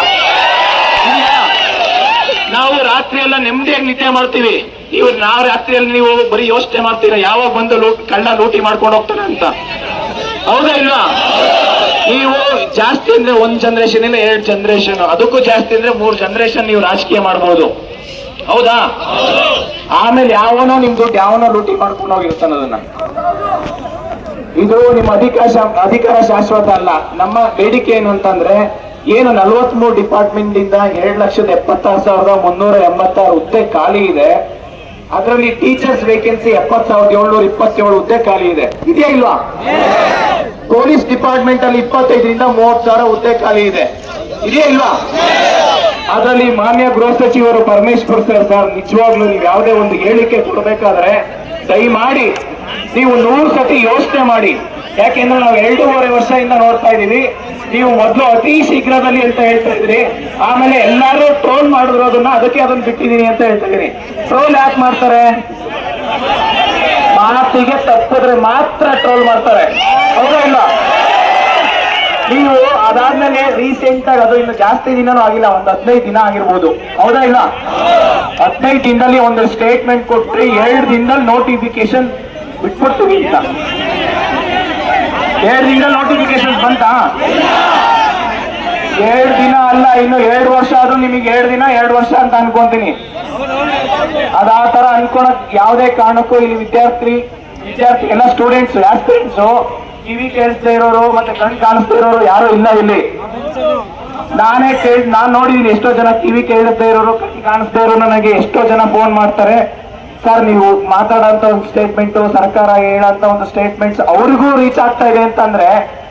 S2: ನಾವು ರಾತ್ರಿ ಎಲ್ಲ ನೆಮ್ಮದಿಯಾಗಿ ನಿದ್ದೆ ಮಾಡ್ತೀವಿ. ನಾವು ರಾತ್ರಿಯಲ್ಲಿ ನೀವು ಬರೀ ಯೋಚನೆ ಮಾಡ್ತೀರಾ ಯಾವಾಗ ಬಂದು ಕಳ್ಳ ಲೂಟಿ ಮಾಡ್ಕೊಂಡು ಹೋಗ್ತಾನೆ ಅಂತ. ಹೌದಾ ಇಲ್ವಾ? ನೀವು ಜಾಸ್ತಿ ಅಂದ್ರೆ 1 ಜನರೇಷನ್ ಇಲ್ಲ 2 ಜನರೇಷನ್, ಅದಕ್ಕೂ ಜಾಸ್ತಿ ಅಂದ್ರೆ 3 ಜನರೇಷನ್ ನೀವು ರಾಜಕೀಯ ಮಾಡ್ಬೋದು. ಹೌದಾ? ಆಮೇಲೆ ಯಾವನೋ ನಿಮ್ ದುಡ್ಡು ಯಾವನೋ ಲೂಟಿ ಮಾಡ್ಕೊಂಡು ಹೋಗಿರ್ತಾನ. ಅದನ್ನ ಇದು ನಿಮ್ಮ ಅಧಿಕಾರ ಶಾಶ್ವತ ಅಲ್ಲ. ನಮ್ಮ ಬೇಡಿಕೆ ಏನು ಅಂತಂದ್ರೆ, ಏನು 43 ಡಿಪಾರ್ಟ್ಮೆಂಟ್ ಇಂದ 2,76,386 ಹುದ್ದೆ ಖಾಲಿ ಇದೆ. ಅದರಲ್ಲಿ ಟೀಚರ್ಸ್ ವೇಕೆನ್ಸಿ 70,727 ಹುದ್ದೆ ಖಾಲಿ ಇದೆ. ಇದೆಯಾ ಇಲ್ವಾ? ಪೊಲೀಸ್ ಡಿಪಾರ್ಟ್ಮೆಂಟ್ ಅಲ್ಲಿ 25ರಿಂದ 30,000 ಹುದ್ದೆ ಖಾಲಿ ಇದೆ. ಇದೆಯಾ ಇಲ್ವಾ? ಅದರಲ್ಲಿ ಮಾನ್ಯ ಗೃಹ ಸಚಿವರು ಪರಮೇಶ್ವರ್ ಸರ್, ನಿಜವಾಗ್ಲೂ ನೀವು ಯಾವುದೇ ಒಂದು ಹೇಳಿಕೆ ಕೊಡಬೇಕಾದ್ರೆ ದಯಮಾಡಿ ನೀವು 100 ಸತಿ ಯೋಚನೆ ಮಾಡಿ. ಯಾಕೆಂದ್ರೆ ನಾವು 2.5 ವರ್ಷದಿಂದ ನೋಡ್ತಾ ಇದೀವಿ. ನೀವು ಮೊದಲು ಅತಿ ಶೀಘ್ರದಲ್ಲಿ ಅಂತ ಹೇಳ್ತಾ ಇದ್ರಿ, ಆಮೇಲೆ ಎಲ್ಲರೂ ಟ್ರೋಲ್ ಮಾಡಿರೋದನ್ನ ಅದನ್ನ ಬಿಟ್ಟಿದೀನಿ ಅಂತ ಹೇಳ್ತಾ ಇದೀನಿ. ಟ್ರೋಲ್ ಯಾಕೆ ಮಾಡ್ತಾರೆ? ಮಾತಿಗೆ ತಪ್ಪಿದ್ರೆ ಮಾತ್ರ ಟ್ರೋಲ್ ಮಾಡ್ತಾರೆ. ಹೌದಾ ಇಲ್ಲ? ನೀವು ಅದಾದ್ಮೇಲೆ ರೀಸೆಂಟ್ ಆಗಿ, ಅದು ಇನ್ನು ಜಾಸ್ತಿ ದಿನನೂ ಆಗಿಲ್ಲ, ಒಂದು 15 ದಿನ ಆಗಿರ್ಬೋದು. ಹೌದಾ ಇಲ್ಲ? 15 ದಿನದಲ್ಲಿ ಒಂದು ಸ್ಟೇಟ್ಮೆಂಟ್ ಕೊಟ್ರಿ, 2 ದಿನದಲ್ಲಿ ನೋಟಿಫಿಕೇಶನ್ ಬಿಟ್ಬಿಡ್ತೀವಿ ಅಂತ. 2 ದಿನದಲ್ಲಿ ನೋಟಿಫಿಕೇಶನ್ ಬಂತಾ? 2 ದಿನ ಅಲ್ಲ, ಇನ್ನು 2 ವರ್ಷ ಆದ್ರೂ ನಿಮಗೆ 2 ದಿನ 2 ವರ್ಷ ಅಂತ ಅನ್ಕೊಂತೀನಿ. ಅದ ತರ ಅನ್ಕೊಳಕ್ ಯಾವುದೇ ಕಾರಣಕ್ಕೂ ಇಲ್ಲಿ ವಿದ್ಯಾರ್ಥಿ ಎಲ್ಲ ಸ್ಟೂಡೆಂಟ್ಸ್ ಆಸ್ಪಿರೆಂಟ್ಸ್ ಕಿವಿ ಕೇಳಿಸ್ತಾ ಇರೋರು ಮತ್ತೆ ಕಣ್ ಕಾಣಿಸ್ತಾ ಇರೋರು ಯಾರು ಇಲ್ಲ ಇಲ್ಲಿ. ನಾನ್ ನೋಡಿದೀನಿ ಎಷ್ಟೋ ಜನ ಕಿವಿ ಕೇಳಿಸ್ತಾ ಇರೋರು, ಕಣ್ ಕಾಣಿಸ್ತಾ ಇರೋರು ನನಗೆ ಎಷ್ಟೋ ಜನ ಫೋನ್ ಮಾಡ್ತಾರೆ. ಸರ್ ನೀವು ಮಾತಾಡೋಂತ ಒಂದು ಸ್ಟೇಟ್ಮೆಂಟ್, ಸರ್ಕಾರ ಹೇಳೋಂತ ಒಂದು ಸ್ಟೇಟ್ಮೆಂಟ್ಸ್ ಅವ್ರಿಗೂ ರೀಚ್ ಆಗ್ತಾ ಇದೆ ಅಂತಂದ್ರೆ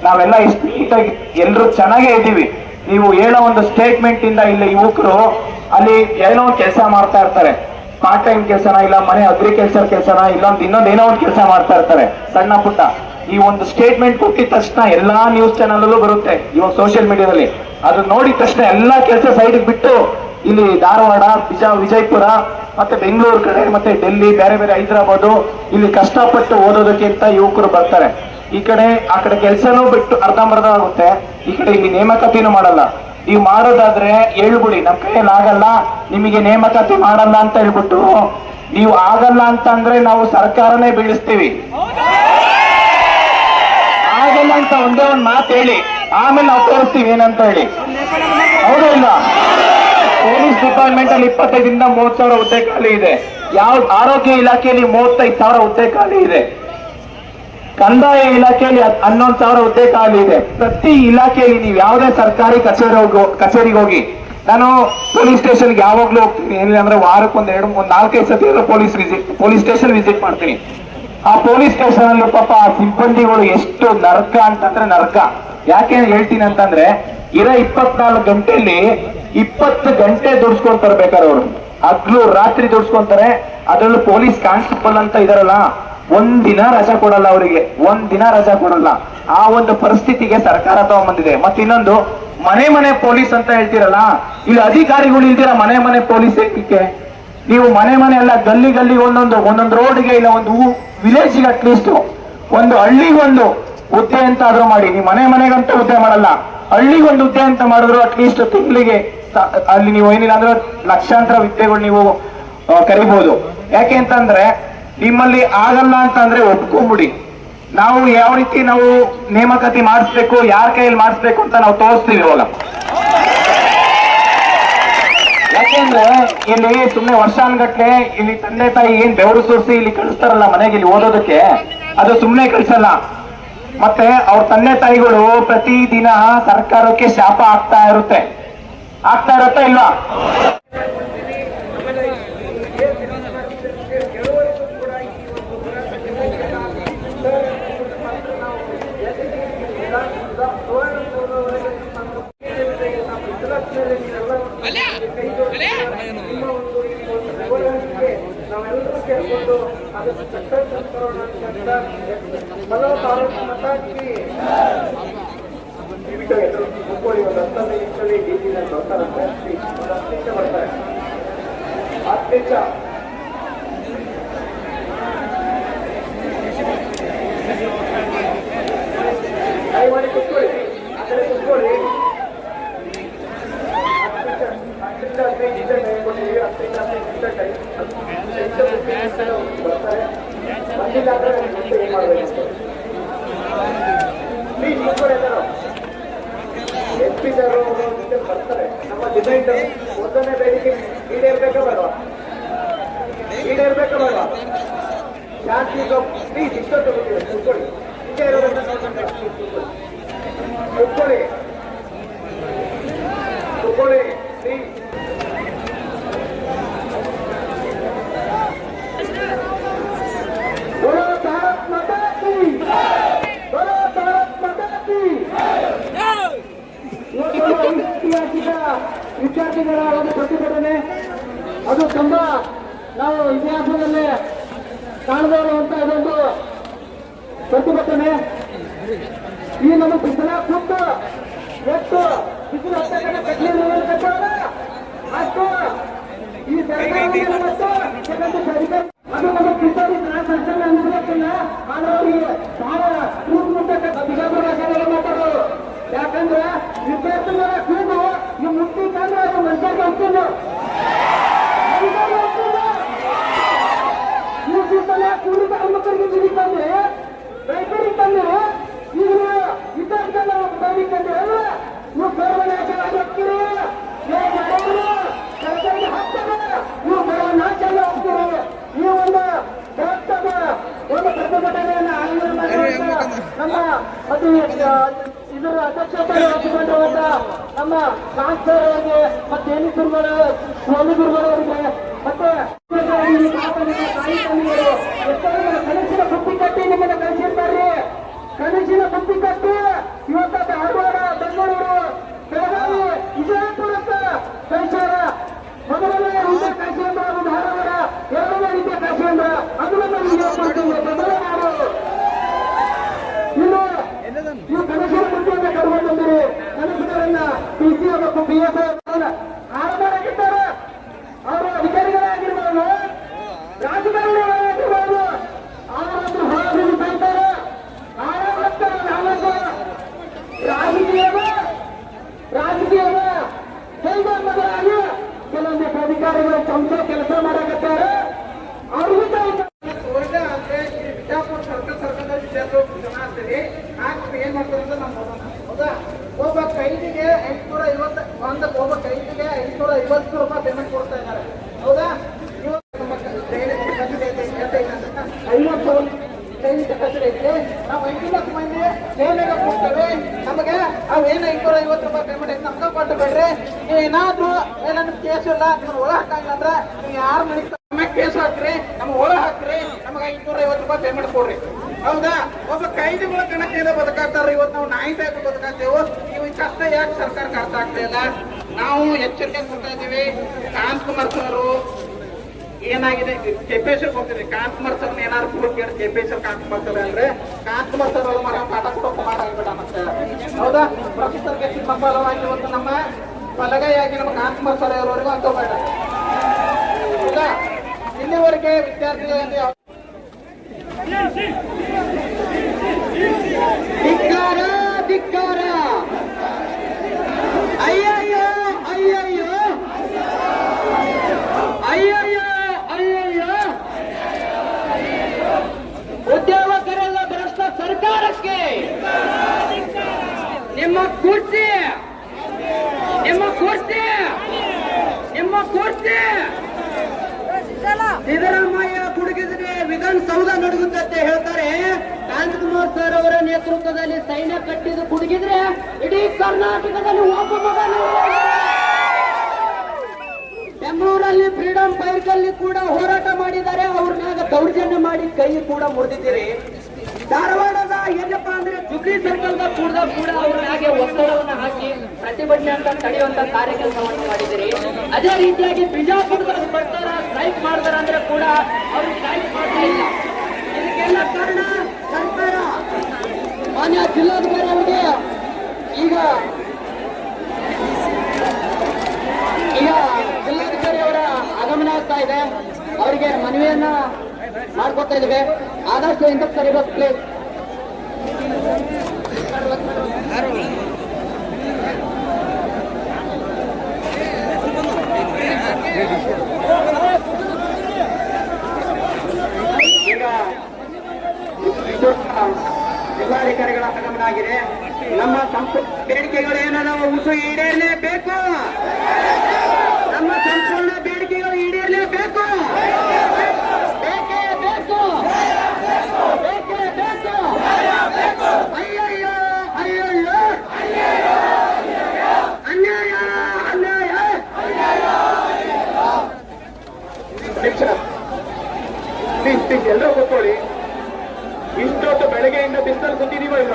S2: ನಾವೆಲ್ಲ ಇಷ್ಟು ನೀಟಾಗಿ ಎಲ್ರು ಚೆನ್ನಾಗೇ ಇದ್ದೀವಿ. ನೀವು ಹೇಳೋ ಒಂದು ಸ್ಟೇಟ್ಮೆಂಟ್ ಇಂದ ಇಲ್ಲಿ ಯುವಕರು ಅಲ್ಲಿ ಏನೋ ಒಂದು ಕೆಲಸ ಮಾಡ್ತಾ ಇರ್ತಾರೆ. ಪಾರ್ಟ್ ಟೈಮ್ ಕೆಲಸನ, ಇಲ್ಲ ಮನೆ ಅಗ್ರಿಕಲ್ಚರ್ ಕೆಲಸನ, ಇನ್ನೊಂದು ಏನೋ ಒಂದು ಕೆಲಸ ಮಾಡ್ತಾ ಇರ್ತಾರೆ ಸಣ್ಣ ಪುಟ್ಟ. ಈ ಒಂದು ಸ್ಟೇಟ್ಮೆಂಟ್ ಕೊಟ್ಟಿದ ತಕ್ಷಣ ಎಲ್ಲಾ ನ್ಯೂಸ್ ಚಾನಲ್ ಅಲ್ಲೂ ಬರುತ್ತೆ, ಇವಾಗ ಸೋಷಿಯಲ್ ಮೀಡಿಯಾದಲ್ಲಿ. ಅದು ನೋಡಿದ ತಕ್ಷಣ ಎಲ್ಲಾ ಕೆಲಸ ಸೈಡ್ ಬಿಟ್ಟು ಇಲ್ಲಿ ಧಾರವಾಡ, ವಿಜಯಪುರ ಮತ್ತೆ ಬೆಂಗಳೂರು ಕಡೆ, ಮತ್ತೆ ಡೆಲ್ಲಿ, ಬೇರೆ ಬೇರೆ ಹೈದರಾಬಾದ್, ಇಲ್ಲಿ ಕಷ್ಟಪಟ್ಟು ಓದೋದಕ್ಕಿಂತ ಯುವಕರು ಬರ್ತಾರೆ. ಈ ಕಡೆ ಆ ಕಡೆ ಕೆಲಸನೂ ಬಿಟ್ಟು ಅರ್ಧಂಬರ್ಧ ಆಗುತ್ತೆ, ಈ ಕಡೆ ಇಲ್ಲಿ ನೇಮಕಾತಿನೂ ಮಾಡಲ್ಲ. ನೀವು ಮಾಡೋದಾದ್ರೆ ಹೇಳ್ಬಿಡಿ, ನಮ್ ಕೈಯಲ್ಲಿ ಆಗಲ್ಲ, ನಿಮಗೆ ನೇಮಕಾತಿ ಮಾಡಲ್ಲ ಅಂತ ಹೇಳ್ಬಿಟ್ಟು, ನೀವು ಆಗಲ್ಲ ಅಂತಂದ್ರೆ ನಾವು ಸರ್ಕಾರನೇ ಬೀಳಿಸ್ತೀವಿ. ಆಗಲ್ಲ ಅಂತ ಒಂದೇ ಒಂದು ಮಾತು ಹೇಳಿ, ಆಮೇಲೆ ನಾವು ತೋರಿಸ್ತೀವಿ ಏನಂತ ಹೇಳಿ. ಹೌದಾ ಇಲ್ಲ? ಪೊಲೀಸ್ ಡಿಪಾರ್ಟ್ಮೆಂಟ್ ಅಲ್ಲಿ 25ರಿಂದ 30,000 ಹುದ್ದೆ ಖಾಲಿ ಇದೆ. ಯಾವ ಆರೋಗ್ಯ ಇಲಾಖೆಯಲ್ಲಿ 35,000 ಹುದ್ದೆ ಖಾಲಿ ಇದೆ. ಕಂದಾಯ ಇಲಾಖೆಯಲ್ಲಿ 11,000 ಹುದ್ದೆ ಖಾಲಿ ಇದೆ. ಪ್ರತಿ ಇಲಾಖೆಯಲ್ಲಿ ನೀವು ಯಾವುದೇ ಸರ್ಕಾರಿ ಕಚೇರಿಗೆ ಹೋಗಿ, ನಾನು ಪೊಲೀಸ್ ಸ್ಟೇಷನ್ಗೆ ಯಾವಾಗ್ಲೂ ಹೋಗ್ತೀನಿ, ಏನಿಲ್ಲ ಅಂದ್ರೆ ವಾರಕ್ಕೆ ಒಂದ್ 4-5 ಸತಿ ಪೊಲೀಸ್ ಸ್ಟೇಷನ್ ವಿಸಿಟ್ ಮಾಡ್ತೀನಿ. ಆ ಪೊಲೀಸ್ ಸ್ಟೇಷನ್ ಅಲ್ಲಿ ಪಾಪ ಸಿಬ್ಬಂದಿಗಳು ಎಷ್ಟು ನರಕ ಅಂತಂದ್ರೆ ನರಕ. ಯಾಕೆ ಹೇಳ್ತೀನಿ ಅಂತಂದ್ರೆ, ಇರೋ 24 ಗಂಟೆಯಲ್ಲಿ 20 ಗಂಟೆ ದುಡ್ಸ್ಕೊಂಡ್ ತರ್ಬೇಕಾರೆ ಅವರು, ಹಗ್ಲು ರಾತ್ರಿ ದುಡ್ಸ್ಕೊಂತಾರೆ. ಅದ್ರಲ್ಲೂ ಪೊಲೀಸ್ ಕಾನ್ಸ್ಟೇಬಲ್ ಅಂತ ಇದಾರಲ್ಲ, ಒಂದಿನ ರಜಾ ಕೊಡಲ್ಲ ಅವರಿಗೆ, ಒಂದಿನ ರಜಾ ಕೊಡಲ್ಲ. ಆ ಒಂದು ಪರಿಸ್ಥಿತಿಗೆ ಸರ್ಕಾರ ತಗೊಂಡ್ಬಂದಿದೆ. ಮತ್ತೆ ಇನ್ನೊಂದು, ಮನೆ ಪೊಲೀಸ್ ಅಂತ ಹೇಳ್ತೀರಲ್ಲ, ಇಲ್ಲಿ ಅಧಿಕಾರಿಗಳು ಇಲ್ದಿರ ಮನೆ ಪೊಲೀಸ್ ಏಕೆ? ನೀವು ಮನೆ ಅಲ್ಲ, ಗಲ್ಲಿ ಒಂದೊಂದು ರೋಡ್ಗೆ, ಇಲ್ಲ ಒಂದು ವಿಲೇಜ್ಗೆ ಅಟ್ಲೀಸ್ಟ್ ಒಂದು ಹಳ್ಳಿಗೊಂದು ಹುದ್ದೆ ಅಂತ ಆದ್ರೂ ಮಾಡಿ. ನೀವು ಮನೆಗಂತೂ ಹುದ್ದೆ ಮಾಡಲ್ಲ, ಹಳ್ಳಿಗೊಂದು ಹುದ್ದೆ ಅಂತ ಮಾಡಿದ್ರು ಅಟ್ಲೀಸ್ಟ್ ತಿಂಗಳಿಗೆ ಅಲ್ಲಿ ನೀವು ಏನಿಲ್ಲ ಅಂದ್ರೆ ಲಕ್ಷಾಂತರ ಹುದ್ದೆಗಳು ನೀವು ಕರಿಬಹುದು. ಯಾಕೆ ಅಂತಂದ್ರೆ, ನಿಮ್ಮಲ್ಲಿ ಆಗಲ್ಲ ಅಂತಂದ್ರೆ ಒಪ್ಕೊಂಡ್ಬಿಡಿ. ನಾವು ಯಾವ ರೀತಿ ನಾವು ನೇಮಕಾತಿ ಮಾಡಿಸ್ಬೇಕು, ಯಾರ ಕೈಯಲ್ಲಿ ಮಾಡಿಸ್ಬೇಕು ಅಂತ ನಾವು ತೋರಿಸ್ತೀವಿ ಇವಾಗ. ಯಾಕೆಂದ್ರೆ ಇಲ್ಲಿ ಸುಮ್ಮನೆ ವರ್ಷಾನ್ಗಟ್ಲೆ ಇಲ್ಲಿ ತಂದೆ ತಾಯಿ ಏನ್ ಬೆವರು ಸುರಿಸಿ ಇಲ್ಲಿ ಕಳಿಸ್ತಾರಲ್ಲ ಮನೆಗೆ, ಇಲ್ಲಿ ಓದೋದಕ್ಕೆ, ಅದು ಸುಮ್ಮನೆ ಕಳಿಸಲ್ಲ. ಮತ್ತೆ ಅವ್ರ ತಂದೆ ತಾಯಿಗಳು ಪ್ರತಿದಿನ ಸರ್ಕಾರಕ್ಕೆ ಶಾಪ ಆಗ್ತಾ ಇರುತ್ತಾ ಇಲ್ವಾ? ಬರ್ತಾರೆ. ನಮ್ಮ ಡಿಸೈನ್ ಮೊದಲನೇ ಬೇಡಿಕೆ ಈಡೇರ್ಬೇಕಾ ಬೇಡವಾ? ಜಾಸ್ತಿ ಪ್ಲೀಸ್ ಇಷ್ಟೊತ್ತು ಕೂತ್ಕೊಳ್ಳಿ. ಹಿಂದೆ ಇರೋದನ್ನ ಕೂತ್ಕೊಳ್ಳಿ ಪ್ಲೀಸ್. ವಿದ್ಯಾರ್ಥಿಗಳ ಒಂದು ಪ್ರತಿಭಟನೆ, ಅದು ತುಂಬಾ ನಾವು ಇತಿಹಾಸದಲ್ಲೇ ಕಾಣದೇ ಇರುವಂತ ಇದೊಂದು ಪ್ರತಿಭಟನೆ. ಈ ನಮ್ಮ ಬಿಸಿಲ ಕೂತು ಎಷ್ಟು ಬಿಸಿಲು ಕಟ್ಲಿ ಕಟ್ಟೋಣ ಅಷ್ಟು ಈ ಅದು ನಮ್ಮ ಕಿತ್ತೋದಿಲ್ಲ ಸರ್ಕಾರ ಅನ್ಸ್ಬೇಕಲ್ಲ. ಮಾನವರಿಗೆ ಬಹಳ ಬಿಜಾಪುರ ಭಾಷೆಗಳು ಮಾತಾಡೋರು. ಯಾಕಂದ್ರೆ ವಿದ್ಯಾರ್ಥಿಗಳ ಕೂಗು ಈ ಮುಕ್ತಿ ಕಂದ್ರೆ ಅದು ಮನುಷ್ಯರಿಗೆ ಹೋಗ್ತಿಲ್ಲ. ಈ ಕೂತಲ್ಲ ಕೂಲಿ ಕಾರ್ಮಿಕರಿಗೆ ದುಡಿತಂದ್ರೆ, ರೈತರಿಗೆ ತಂದ್ರೆ, ಈಗ ವಿದ್ಯಾರ್ಥಿಗಳ ಬೈಲಿಕ್ಕಂದ್ರೆ ಅಲ್ಲ ನೀವು ಗೌರವನಾಶವಾಗಿ ಹೋಗ್ತೀರಿ. ಸರ್ಕಾರಕ್ಕೆ ಹಾಕ್ತಾರೆ, ನೀವು ಗೌರವನಾಶಾಗಿ ಹೋಗ್ತೀರಿ. ಈ ಒಂದು ಬೃಹತ್ತಮ ಒಂದು ಪ್ರತಿಭಟನೆಯನ್ನು ಆಯೋಜನೆ ಮಾಡಿರುವಂತ ನಮ್ಮ ಅದು ಇದರ ಅಧ್ಯಕ್ಷತೆ ವಹಿಸಿಕೊಂಡಿರುವಂತ ನಮ್ಮ ಕಾನ್ಸರ್ ಅವರಿಗೆ ಮತ್ತೆ ಏನಿಸುರುಗಳು ಸ್ವಾಮಿ ಗುರುಗಳವರಿಗೆ ಮತ್ತೆ ಕನಸಿನ ಬುತ್ತಿ ಕಟ್ಟಿ ನಿಮ್ಮನ್ನ ಕಳಿಸಿರ್ತಾರೆ. ಕನಸಿನ ಬುತ್ತಿ ಕಟ್ಟಿ ಇವತ್ತ ಧಾರವಾಡ, ಬೆಂಗಳೂರು, ಬೆಳಗಾವಿ, ವಿಜಯಪುರಕ್ಕೆ ಕಳಿಸ್ಯಾರ. ಮೊದಲನೇ ಹುದ್ದೆ ಕಳಿಸಿದ್ರು ಧಾರವಾಡ ಅಧಿಕಾರಿಗಳು ಸಂಸ್ಥೆ ಕೆಲಸ ಮಾಡಕತ್ತಾರೆ. ಅವ್ರಿಗೂ
S3: ಒಳ್ಳೆ ಅಂದ್ರೆ ಈ ಬಿಜಾಪುರ ಸರ್ಕಲ್ ವಿದ್ಯಾರ್ಥಿಗಳು ಜನ ಆಗ್ತೀವಿ. ಆಗ ಏನ್ ಮಾಡ್ತಾರೆ ಅಂತ ನಾವು ನೋಡೋಣ. ಹೌದಾ? ಒಬ್ಬ ಕೈದಿಗೆ 850 ಒಬ್ಬ ಕೈದಿಗೆ 850 ರೂಪಾಯಿ ಪೇಮೆಂಟ್ ಕೊಡ್ತಾ ಇದ್ದಾರೆ. ಹೌದಾ? ಇವತ್ತು ನಮ್ಮ ಸೈನಿಕ ಕಚೇರಿ ಐತೆ. ನಾವು 500 ಮಂದಿ ಸೇನೆಗೆ ಕೊಡ್ತೇವೆ. ನಮಗೆ ಅವೇನು 550 ರೂಪಾಯಿ ಪೇಮೆಂಟ್ ಐತೆ ನಮ್ಗೆ ಕೊಟ್ಟು ಬೇಡ್ರಿ. ನೀವು ಏನಾದ್ರು ನಮ್ಗೆ ಕೇಸ್ ಇಲ್ಲ ನಿಮ್ಮನ್ನ ಒಳ ಹಾಕಂಗಿಲ್ಲ ಅಂದ್ರೆ ನೀವು ಯಾರು ನಡೀತಾರೆ ಕೇಸ್ ಹಾಕ್ರಿ, ನಮ್ಗೆ ಒಳ ಹಾಕ್ರಿ, ನಮಗೆ 550 ರೂಪಾಯಿ ಪೇಮೆಂಟ್ ಕೊಡ್ರಿ. ಹೌದಾ? ಒಬ್ಬ ಕೈದಿಗಳ ಕಣಕ್ಕಿಂದ ಬದುಕಾಗ್ತಾರ. ಇವತ್ತು ನಾವು ನಾಯಿ ಸಾಯ್ತು ಬದುಕಾಗ್ತೇವೆ. ಇವ್ ಕಷ್ಟ ಯಾಕೆ ಸರ್ಕಾರಕ್ಕೆ ಅರ್ಥ ಆಗ್ತಾ ಇಲ್ಲ? ನಾವು ಎಚ್ಚರಿಕೆ ಕೊಡ್ತಾ ಇದ್ದೀವಿ. ಕಾಂತಕುಮಾರ್ ಸರ್ ಏನಾಗಿದೆ ಕೆಪೇಶ್ವರ್ ಹೋಗ್ತಿದ್ರಿ. ಕಾಂತಕುಮಾರ್ ಸರ್ ಏನಾದ್ರು ಪೂರ್ತಿ ಕೆಪೇಶ್ವರ್ ಕಾಂತಕುಮಾರ್ ಸರ್ ಅಂದ್ರೆ ಕಾಂತಕುಮಾರ್ ಸರ್ ಅವ್ರ ಮರ ಪಾಠ ಕೊಡೋಕೆ ಮಾಡಾಗ್ಬೇಡ ಮತ್ತೆ. ಹೌದಾ? ಪ್ರೊಫೆಸರ್ ನಿಮ್ಮ ಫಲವಾಗಿ ಇವತ್ತು ನಮ್ಮ ಬಲಗೈಯಾಗಿ ನಮ್ಮ ಕಾಂತಕುಮಾರ್ ಸರ್ ಅವರವರೆಗೂ ಅಂತ ಬೇಡ. ಹೌದಾ? ಇಲ್ಲಿವರೆಗೆ ವಿದ್ಯಾರ್ಥಿಗಳಿಗೆ ಧಿಕ್ಕಾರ ಧಿಕ್ಕಾರ. ಅಯ್ಯಯ್ಯೋ ಅಯ್ಯಯ್ಯೋ ಅಯ್ಯಯ್ಯೋ ಅಯ್ಯಯ್ಯೋ ಉದ್ಯೋಗಕರೆಲ್ಲ ಭ್ರಷ್ಟ ಸರ್ಕಾರಕ್ಕೆ ನಿಮ್ಮ ಕುರ್ಚಿ ನಿಮ್ಮ ಕುರ್ಚಿ ನಿಮ್ಮ ಕುರ್ಚಿ ಸಿದ್ದರಾಮಯ್ಯ ಕುಡುಗಿದ್ರೆ ವಿಧಾನಸೌಧ ನಡುಗುತ್ತಂತೆ ಹೇಳ್ತಾರೆ. ಕಾಂತಕುಮಾರ್ ಸರ್ ಅವರ ನೇತೃತ್ವದಲ್ಲಿ ಸೈನ್ಯ ಕಟ್ಟಿದ್ದು ಕುಡುಗಿದ್ರೆ ಇಡೀ ಕರ್ನಾಟಕದಲ್ಲಿ ಒಬ್ಬ ಮಗ. ಬೆಂಗಳೂರಲ್ಲಿ ಫ್ರೀಡಂ ಪಾರ್ಕ್ ಕೂಡ ಹೋರಾಟ ಮಾಡಿದ್ದಾರೆ. ಅವ್ರ ಮ್ಯಾಗ ದೌರ್ಜನ್ಯ ಮಾಡಿ ಕೈ ಕೂಡ ಮುರಿದಿದ್ದೀರಿ. ಧಾರವಾಡದ ಏನಪ್ಪಾ ಅಂದ್ರೆ ಜುಬ್ಲಿ ಸರ್ಕಲ್ ಕೂಡ ಅವ್ರ ಮ್ಯಾಗೆ ಒತ್ತಡವನ್ನು ಹಾಕಿ ಪ್ರತಿಭಟನೆ ಅಂತ ತಡೆಯುವಂತ ಕಾರ್ಯಕ್ರಮವನ್ನು ಮಾಡಿದಿರಿ. ಅದೇ ರೀತಿಯಾಗಿ ಬಿಜಾಪುರದಲ್ಲಿ ಬರ್ತಾರ ಸ್ಟ್ರೈಕ್ ಮಾಡ್ತಾರ ಅಂದ್ರೆ ಕೂಡ ಅವ್ರು ಸ್ಟ್ರೈಕ್ ಮಾಡ್ತಾ ಇಲ್ಲ. ಇದಕ್ಕೆಲ್ಲ ಕಾರಣ ಸರ್ಕಾರ. ಮಾನ್ಯ ಜಿಲ್ಲಾಧಿಕಾರಿ ಅವರಿಗೆ ಈಗ ಜಿಲ್ಲಾಧಿಕಾರಿ ಅವರ ಆಗಮನ ಆಗ್ತಾ ಇದೆ. ಅವರಿಗೆ ಮನವಿಯನ್ನ ಮಾಡ್ಕೊತಾ ಇದ್ದೇವೆ. ಆದಷ್ಟು ಹಿಂದಕ್ಕೆ ಸರಿಬೇಕು ಪ್ಲೀಸ್. ಈಗ ಜಿಲ್ಲಾಧಿಕಾರಿಗಳ ಆಗಮನ ಆಗಿದೆ. ನಮ್ಮ ಸಂಪೂರ್ಣ ಬೇಡಿಕೆಗಳು ಏನದಾವ ಉಸು ಈಡೇರಲೇಬೇಕು. ನಮ್ಮ ಸಂಪೂರ್ಣ ಬೇಡಿಕೆಗಳು ಈಡೇರಲೇಬೇಕು. ಬೇಕೇ ಬೇಕು, ಬೇಕೇ ಬೇಕು. ಅಯ್ಯಯ್ಯೋ ಅಯ್ಯಯ್ಯೋ ಅನ್ಯಾಯ ಅನ್ಯಾಯ. ಎಲ್ಲರೂ ಕೂತ್ಕೊಳ್ಳಿ. ಇಷ್ಟೊತ್ತು ಬೆಳಗ್ಗೆಯಿಂದ ಬಿಸಿಲು ಕೂತಿದೀವ ಈಗ.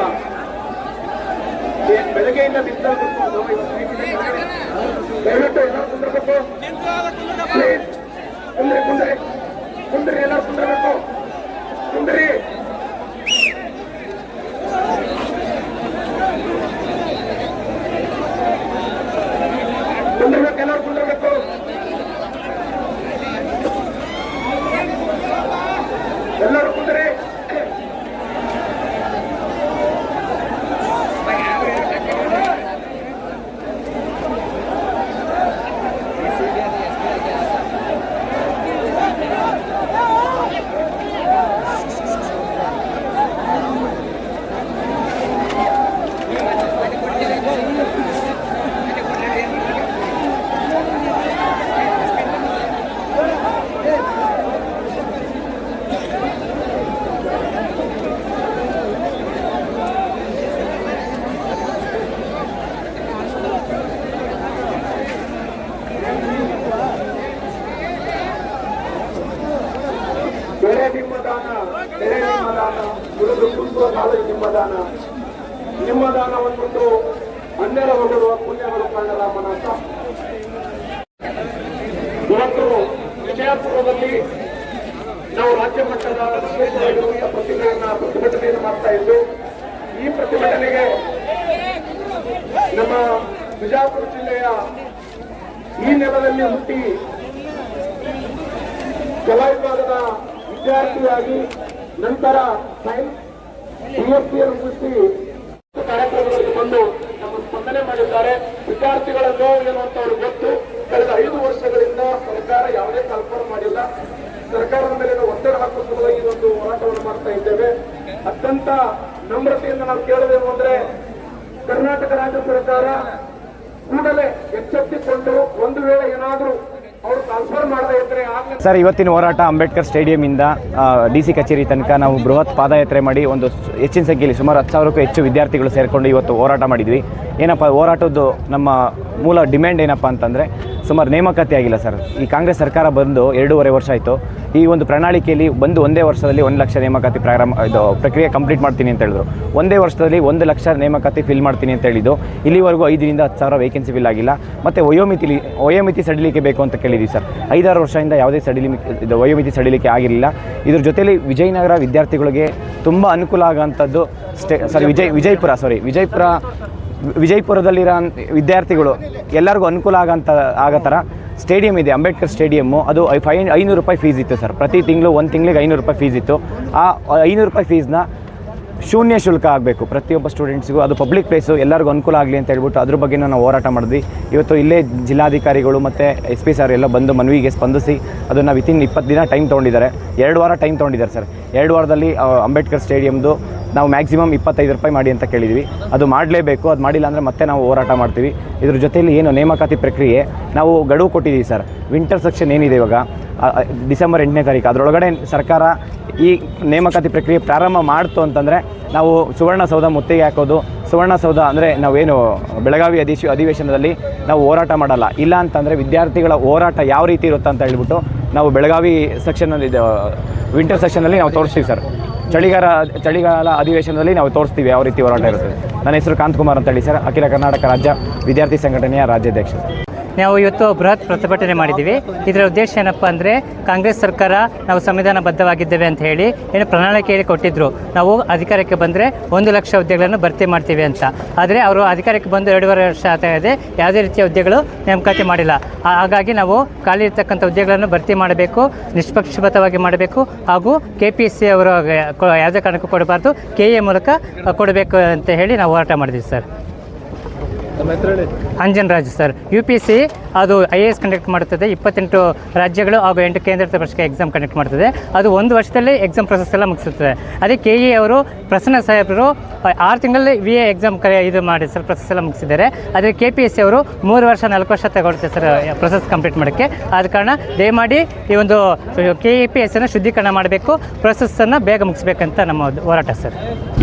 S3: ಬೆಳಗ್ಗೆಯಿಂದ ಬಿಸಿಲು ಕೂತ್ಕೊಂಡು ದಯವಿಟ್ಟು ಎಲ್ಲರೂ ಕುಂದ್ರಬೇಕು. ಕುಂದ್ರಿ ಕುಂದ್ರಿ ಕುಂದ್ರಿ ಎಲ್ಲರೂ ಕುಂದ್ರಬೇಕು. ಕುಂದ್ರಿ. ಕುಂದ್ರಬೇಕು, ಎಲ್ಲರೂ ಕುಂದ್ರಬೇಕು. ಎಲ್ಲರೂ ಕುಂದ್ರಿ. ನಿಮ್ಮದಾನ ನಿಮ್ಮದಾನ ಒಂದು ಹನ್ನೆರಡು ಹೊಗಳುವ ಪುಣ್ಯಗಳು ಕಾಣರಾಮನ ಅಂತ. ಇವತ್ತು ವಿಜಯಪುರದಲ್ಲಿ ನಾವು ರಾಜ್ಯ ಮಟ್ಟದ ವಿಶೇಷವಾಗಿರುವಂತಹ ಪ್ರತಿಭಟನೆಯನ್ನು ಮಾಡ್ತಾ ಇದ್ದು, ಈ ಪ್ರತಿಭಟನೆಗೆ ನಮ್ಮ ಬಿಜಾಪುರ ಜಿಲ್ಲೆಯ ಈ ನೆಲದಲ್ಲಿ ಹುಟ್ಟಿ ಕಲಾ ವಿಭಾಗದ ವಿದ್ಯಾರ್ಥಿಯಾಗಿ ನಂತರ PhD ಮುಗಿಸಿ ಕಾರ್ಯಕ್ರಮಗಳಿಗೆ ಬಂದು ನಮ್ಮ ಸ್ಪಂದನೆ ಮಾಡಿದ್ದಾರೆ. ವಿದ್ಯಾರ್ಥಿಗಳ ನೋವು ಏನು ಅಂತ ಅವ್ರಿಗೆ ಗೊತ್ತು.
S4: ಕಳೆದ 5 ವರ್ಷಗಳಿಂದ ಸರ್ಕಾರ ಯಾವುದೇ ಕಲ್ಪನೆ ಮಾಡಿಲ್ಲ. ಸರ್ಕಾರದ ಮೇಲೆ ನಾವು ಒತ್ತಡ ಹಾಕುವ ಸಲುವಾಗಿ ಇದೊಂದು ಹೋರಾಟವನ್ನು ಮಾಡ್ತಾ ಇದ್ದೇವೆ. ಅತ್ಯಂತ ನಮ್ರತೆಯಿಂದ ನಾವು ಕೇಳೋದೇನು ಅಂದ್ರೆ, ಕರ್ನಾಟಕ ರಾಜ್ಯ ಸರ್ಕಾರ ಕೂಡಲೇ ಎಚ್ಚೆತ್ತುಕೊಂಡು ಒಂದು ವೇಳೆ ಏನಾದರೂ ಅವರು ಟ್ರಾನ್ಸ್ಫರ್ ಮಾಡದೇ ಇದ್ರೆ
S5: ಸರ್, ಇವತ್ತಿನ ಹೋರಾಟ ಅಂಬೇಡ್ಕರ್ ಸ್ಟೇಡಿಯಂನಿಂದ DC ಕಚೇರಿ ತನಕ ನಾವು ಬೃಹತ್ ಪಾದಯಾತ್ರೆ ಮಾಡಿ ಒಂದು ಹೆಚ್ಚಿನ ಸಂಖ್ಯೆಯಲ್ಲಿ ಸುಮಾರು 10,000ಕ್ಕೂ ಹೆಚ್ಚು ವಿದ್ಯಾರ್ಥಿಗಳು ಸೇರಿಕೊಂಡು ಇವತ್ತು ಹೋರಾಟ ಮಾಡಿದ್ವಿ. ಏನಪ್ಪ ಹೋರಾಟದ್ದು ನಮ್ಮ ಮೂಲ ಡಿಮ್ಯಾಂಡ್ ಏನಪ್ಪ ಅಂತಂದರೆ, ಸುಮಾರು ನೇಮಕಾತಿ ಆಗಿಲ್ಲ ಸರ್. ಈ ಕಾಂಗ್ರೆಸ್ ಸರ್ಕಾರ ಬಂದು 2.5 ವರ್ಷ ಆಯಿತು. ಈ ಒಂದು ಪ್ರಣಾಳಿಕೆಯಲ್ಲಿ ಬಂದು ಒಂದೇ ವರ್ಷದಲ್ಲಿ 1 ಲಕ್ಷ ನೇಮಕಾತಿ ಪ್ರಕ್ರಿಯೆ ಕಂಪ್ಲೀಟ್ ಮಾಡ್ತೀನಿ ಅಂತ ಹೇಳಿದ್ರು. ಒಂದೇ ವರ್ಷದಲ್ಲಿ 1 ಲಕ್ಷ ನೇಮಕಾತಿ ಫಿಲ್ ಮಾಡ್ತೀನಿ ಅಂತ ಹೇಳಿದ್ದು. ಇಲ್ಲಿವರೆಗೂ 5ರಿಂದ 10,000 ವೇಕೆನ್ಸಿ ಫಿಲ್ ಆಗಿಲ್ಲ. ಮತ್ತು ವಯೋಮಿತಿ ಸಡಿಲಿಕೆ ಬೇಕು ಅಂತ ಕೇಳಿದ್ವಿ ಸರ್. 5-6 ವರ್ಷದಿಂದ ಯಾವುದೇ ವಯೋಮಿತಿ ಸಡಿಲಿಕೆ ಆಗಿರಲಿಲ್ಲ. ಇದ್ರ ಜೊತೆಲಿ ವಿಜಯನಗರ ವಿದ್ಯಾರ್ಥಿಗಳಿಗೆ ತುಂಬ ಅನುಕೂಲ ಆಗೋಂಥದ್ದು ವಿಜಯಪುರದಲ್ಲಿರೋ ವಿದ್ಯಾರ್ಥಿಗಳು ಎಲ್ಲರಿಗೂ ಅನುಕೂಲ ಆಗೋ ಥರ ಸ್ಟೇಡಿಯಂ ಇದೆ, ಅಂಬೇಡ್ಕರ್ ಸ್ಟೇಡಿಯಮ್ಮು. ಅದು 500 ರೂಪಾಯಿ ಫೀಸ್ ಇತ್ತು ಸರ್. ಪ್ರತಿ ತಿಂಗಳು 1 ತಿಂಗಳಿಗೆ 500 ರೂಪಾಯಿ ಫೀಸ್ ಇತ್ತು. ಆ 500 ರೂಪಾಯಿ ಫೀಸ್ನ ಶೂನ್ಯ ಶುಲ್ಕ ಆಗಬೇಕು ಪ್ರತಿಯೊಬ್ಬ ಸ್ಟೂಡೆಂಟ್ಸಿಗೂ. ಅದು ಪಬ್ಲಿಕ್ ಪ್ಲೇಸು, ಎಲ್ಲರಿಗೂ ಅನುಕೂಲ ಆಗಲಿ ಅಂತ ಹೇಳ್ಬಿಟ್ಟು ಅದ್ರ ಬಗ್ಗೆ ನಾವು ಹೋರಾಟ ಮಾಡಿದ್ವಿ. ಇವತ್ತು ಇಲ್ಲೇ ಜಿಲ್ಲಾಧಿಕಾರಿಗಳು ಮತ್ತು SP ಸರ್ ಎಲ್ಲ ಬಂದು ಮನವಿಗೆ ಸ್ಪಂದಿಸಿ ಅದನ್ನು ವಿತಿನ್ 20 ದಿನ ಟೈಮ್ ತೊಗೊಂಡಿದ್ದಾರೆ. 2 ವಾರ ಟೈಮ್ ತೊಗೊಂಡಿದ್ದಾರೆ ಸರ್. 2 ವಾರದಲ್ಲಿ ಅಂಬೇಡ್ಕರ್ ಸ್ಟೇಡಿಯಮ್ದು ನಾವು ಮ್ಯಾಕ್ಸಿಮಮ್ 25 ರೂಪಾಯಿ ಮಾಡಿ ಅಂತ ಕೇಳಿದ್ವಿ. ಅದು ಮಾಡಲೇಬೇಕು. ಅದು ಮಾಡಿಲ್ಲ ಅಂದರೆ ಮತ್ತೆ ನಾವು ಹೋರಾಟ ಮಾಡ್ತೀವಿ. ಇದ್ರ ಜೊತೆಯಲ್ಲಿ ಏನು ನೇಮಕಾತಿ ಪ್ರಕ್ರಿಯೆ ನಾವು ಗಡುವು ಕೊಟ್ಟಿದ್ದೀವಿ ಸರ್. ವಿಂಟರ್ ಸೆಕ್ಷನ್ ಏನಿದೆ ಇವಾಗ ಡಿಸೆಂಬರ್ 8ನೇ ತಾರೀಕು, ಅದರೊಳಗಡೆ ಸರ್ಕಾರ ಈ ನೇಮಕಾತಿ ಪ್ರಕ್ರಿಯೆ ಪ್ರಾರಂಭ ಮಾಡ್ತು ಅಂತಂದರೆ ನಾವು ಸುವರ್ಣಸೌಧ ಮುತ್ತಿಗೆ ಹಾಕೋದು. ಸುವರ್ಣಸೌಧ ಅಂದರೆ ನಾವೇನು ಬೆಳಗಾವಿ ಅಧಿವೇಶನದಲ್ಲಿ ನಾವು ಹೋರಾಟ ಮಾಡಲ್ಲ. ಇಲ್ಲ ಅಂತಂದರೆ ವಿದ್ಯಾರ್ಥಿಗಳ ಹೋರಾಟ ಯಾವ ರೀತಿ ಇರುತ್ತೆ ಅಂತ ಹೇಳ್ಬಿಟ್ಟು ನಾವು ಬೆಳಗಾವಿ ಸೆಕ್ಷನಲ್ಲಿ ವಿಂಟರ್ ಸೆಕ್ಷನಲ್ಲಿ ನಾವು ತೋರಿಸ್ತೀವಿ ಸರ್. ಚಳಿಗಾಲ ಅಧಿವೇಶನದಲ್ಲಿ ನಾವು ತೋರಿಸ್ತೀವಿ ಯಾವ ರೀತಿ ಹೋರಾಟ ಇರುತ್ತೆ. ನನ್ನ ಹೆಸರು ಕಾಂತಕುಮಾರ್ ಅಂತ ಹೇಳಿ ಸರ್, ಅಖಿಲ ಕರ್ನಾಟಕ ರಾಜ್ಯ ವಿದ್ಯಾರ್ಥಿ ಸಂಘಟನೆಯ ರಾಜ್ಯಾಧ್ಯಕ್ಷ.
S6: ನಾವು ಇವತ್ತು ಬೃಹತ್ ಪ್ರತಿಭಟನೆ ಮಾಡಿದ್ದೀವಿ. ಇದರ ಉದ್ದೇಶ ಏನಪ್ಪ ಅಂದರೆ, ಕಾಂಗ್ರೆಸ್ ಸರ್ಕಾರ ನಾವು ಸಂವಿಧಾನಬದ್ಧವಾಗಿದ್ದೇವೆ ಅಂತ ಹೇಳಿ ಏನು ಪ್ರಣಾಳಿಕೆಯಲ್ಲಿ ಕೊಟ್ಟಿದ್ದರು. ನಾವು ಅಧಿಕಾರಕ್ಕೆ ಬಂದರೆ 1 ಲಕ್ಷ ಹುದ್ದೆಗಳನ್ನು ಭರ್ತಿ ಮಾಡ್ತೀವಿ ಅಂತ. ಆದರೆ ಅವರು ಅಧಿಕಾರಕ್ಕೆ ಬಂದು 2.5 ವರ್ಷ ಆಗ್ತಾ ಇದೆ, ಯಾವುದೇ ರೀತಿಯ ಹುದ್ದೆಗಳು ನೇಮಕಾತಿ ಮಾಡಿಲ್ಲ. ಹಾಗಾಗಿ ನಾವು ಖಾಲಿ ಇರ್ತಕ್ಕಂಥ ಹುದ್ದೆಗಳನ್ನು ಭರ್ತಿ ಮಾಡಬೇಕು, ನಿಷ್ಪಕ್ಷಪಾತವಾಗಿ ಮಾಡಬೇಕು. ಹಾಗೂ KPSC ಅವರು ಯಾವುದೇ ಕಾರಣಕ್ಕೂ ಕೊಡಬಾರ್ದು, KA ಮೂಲಕ ಕೊಡಬೇಕು ಅಂತ ಹೇಳಿ ನಾವು ಹೋರಾಟ ಮಾಡಿದ್ದೀವಿ sir. Anjan Raj sir. UPSC ಅದು IAS ಕಂಡಕ್ಟ್ ಮಾಡುತ್ತದೆ. 28 ರಾಜ್ಯಗಳು ಹಾಗೂ 8 ಕೇಂದ್ರಾಡಳಿತ ಪ್ರದೇಶಕ್ಕೆ ಎಕ್ಸಾಮ್ ಕಂಡಕ್ಟ್ ಮಾಡ್ತದೆ. ಅದು 1 ವರ್ಷದಲ್ಲಿ ಎಕ್ಸಾಮ್ ಪ್ರೊಸೆಸ್ ಎಲ್ಲ ಮುಗಿಸುತ್ತದೆ. ಅದೇ KE ಅವರು ಪ್ರಸನ್ನ ಸಾಹೇಬರು 6 ತಿಂಗಳಲ್ಲಿ VA ಎಕ್ಸಾಮ್ ಇದು ಮಾಡಿ ಸರ್ ಪ್ರೊಸೆಸ್ ಎಲ್ಲ ಮುಗಿಸಿದ್ದಾರೆ. ಆದರೆ KPSC ಅವರು 3 ವರ್ಷ 4 ವರ್ಷ ತಗೊಳುತ್ತೆ ಸರ್ ಪ್ರೊಸೆಸ್ ಕಂಪ್ಲೀಟ್ ಮಾಡೋಕ್ಕೆ. ಆದ ಕಾರಣ ದಯಮಾಡಿ ಈ ಒಂದು KPSCನ ಶುದ್ಧೀಕರಣ ಮಾಡಬೇಕು, ಪ್ರೊಸೆಸ್ಸನ್ನು ಬೇಗ ಮುಗಿಸ್ಬೇಕಂತ ನಮ್ಮ ಹೋರಾಟ ಸರ್.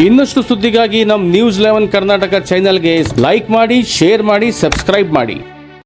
S7: ಇನ್ನಷ್ಟು ಸುದ್ದಿಗಾಗಿ ನಮ್ಮ News 11 ಕರ್ನಾಟಕ ಚಾನೆಲ್ಗೆ ಲೈಕ್ ಮಾಡಿ, ಶೇರ್ ಮಾಡಿ, ಸಬ್ಸ್ಕ್ರೈಬ್ ಮಾಡಿ.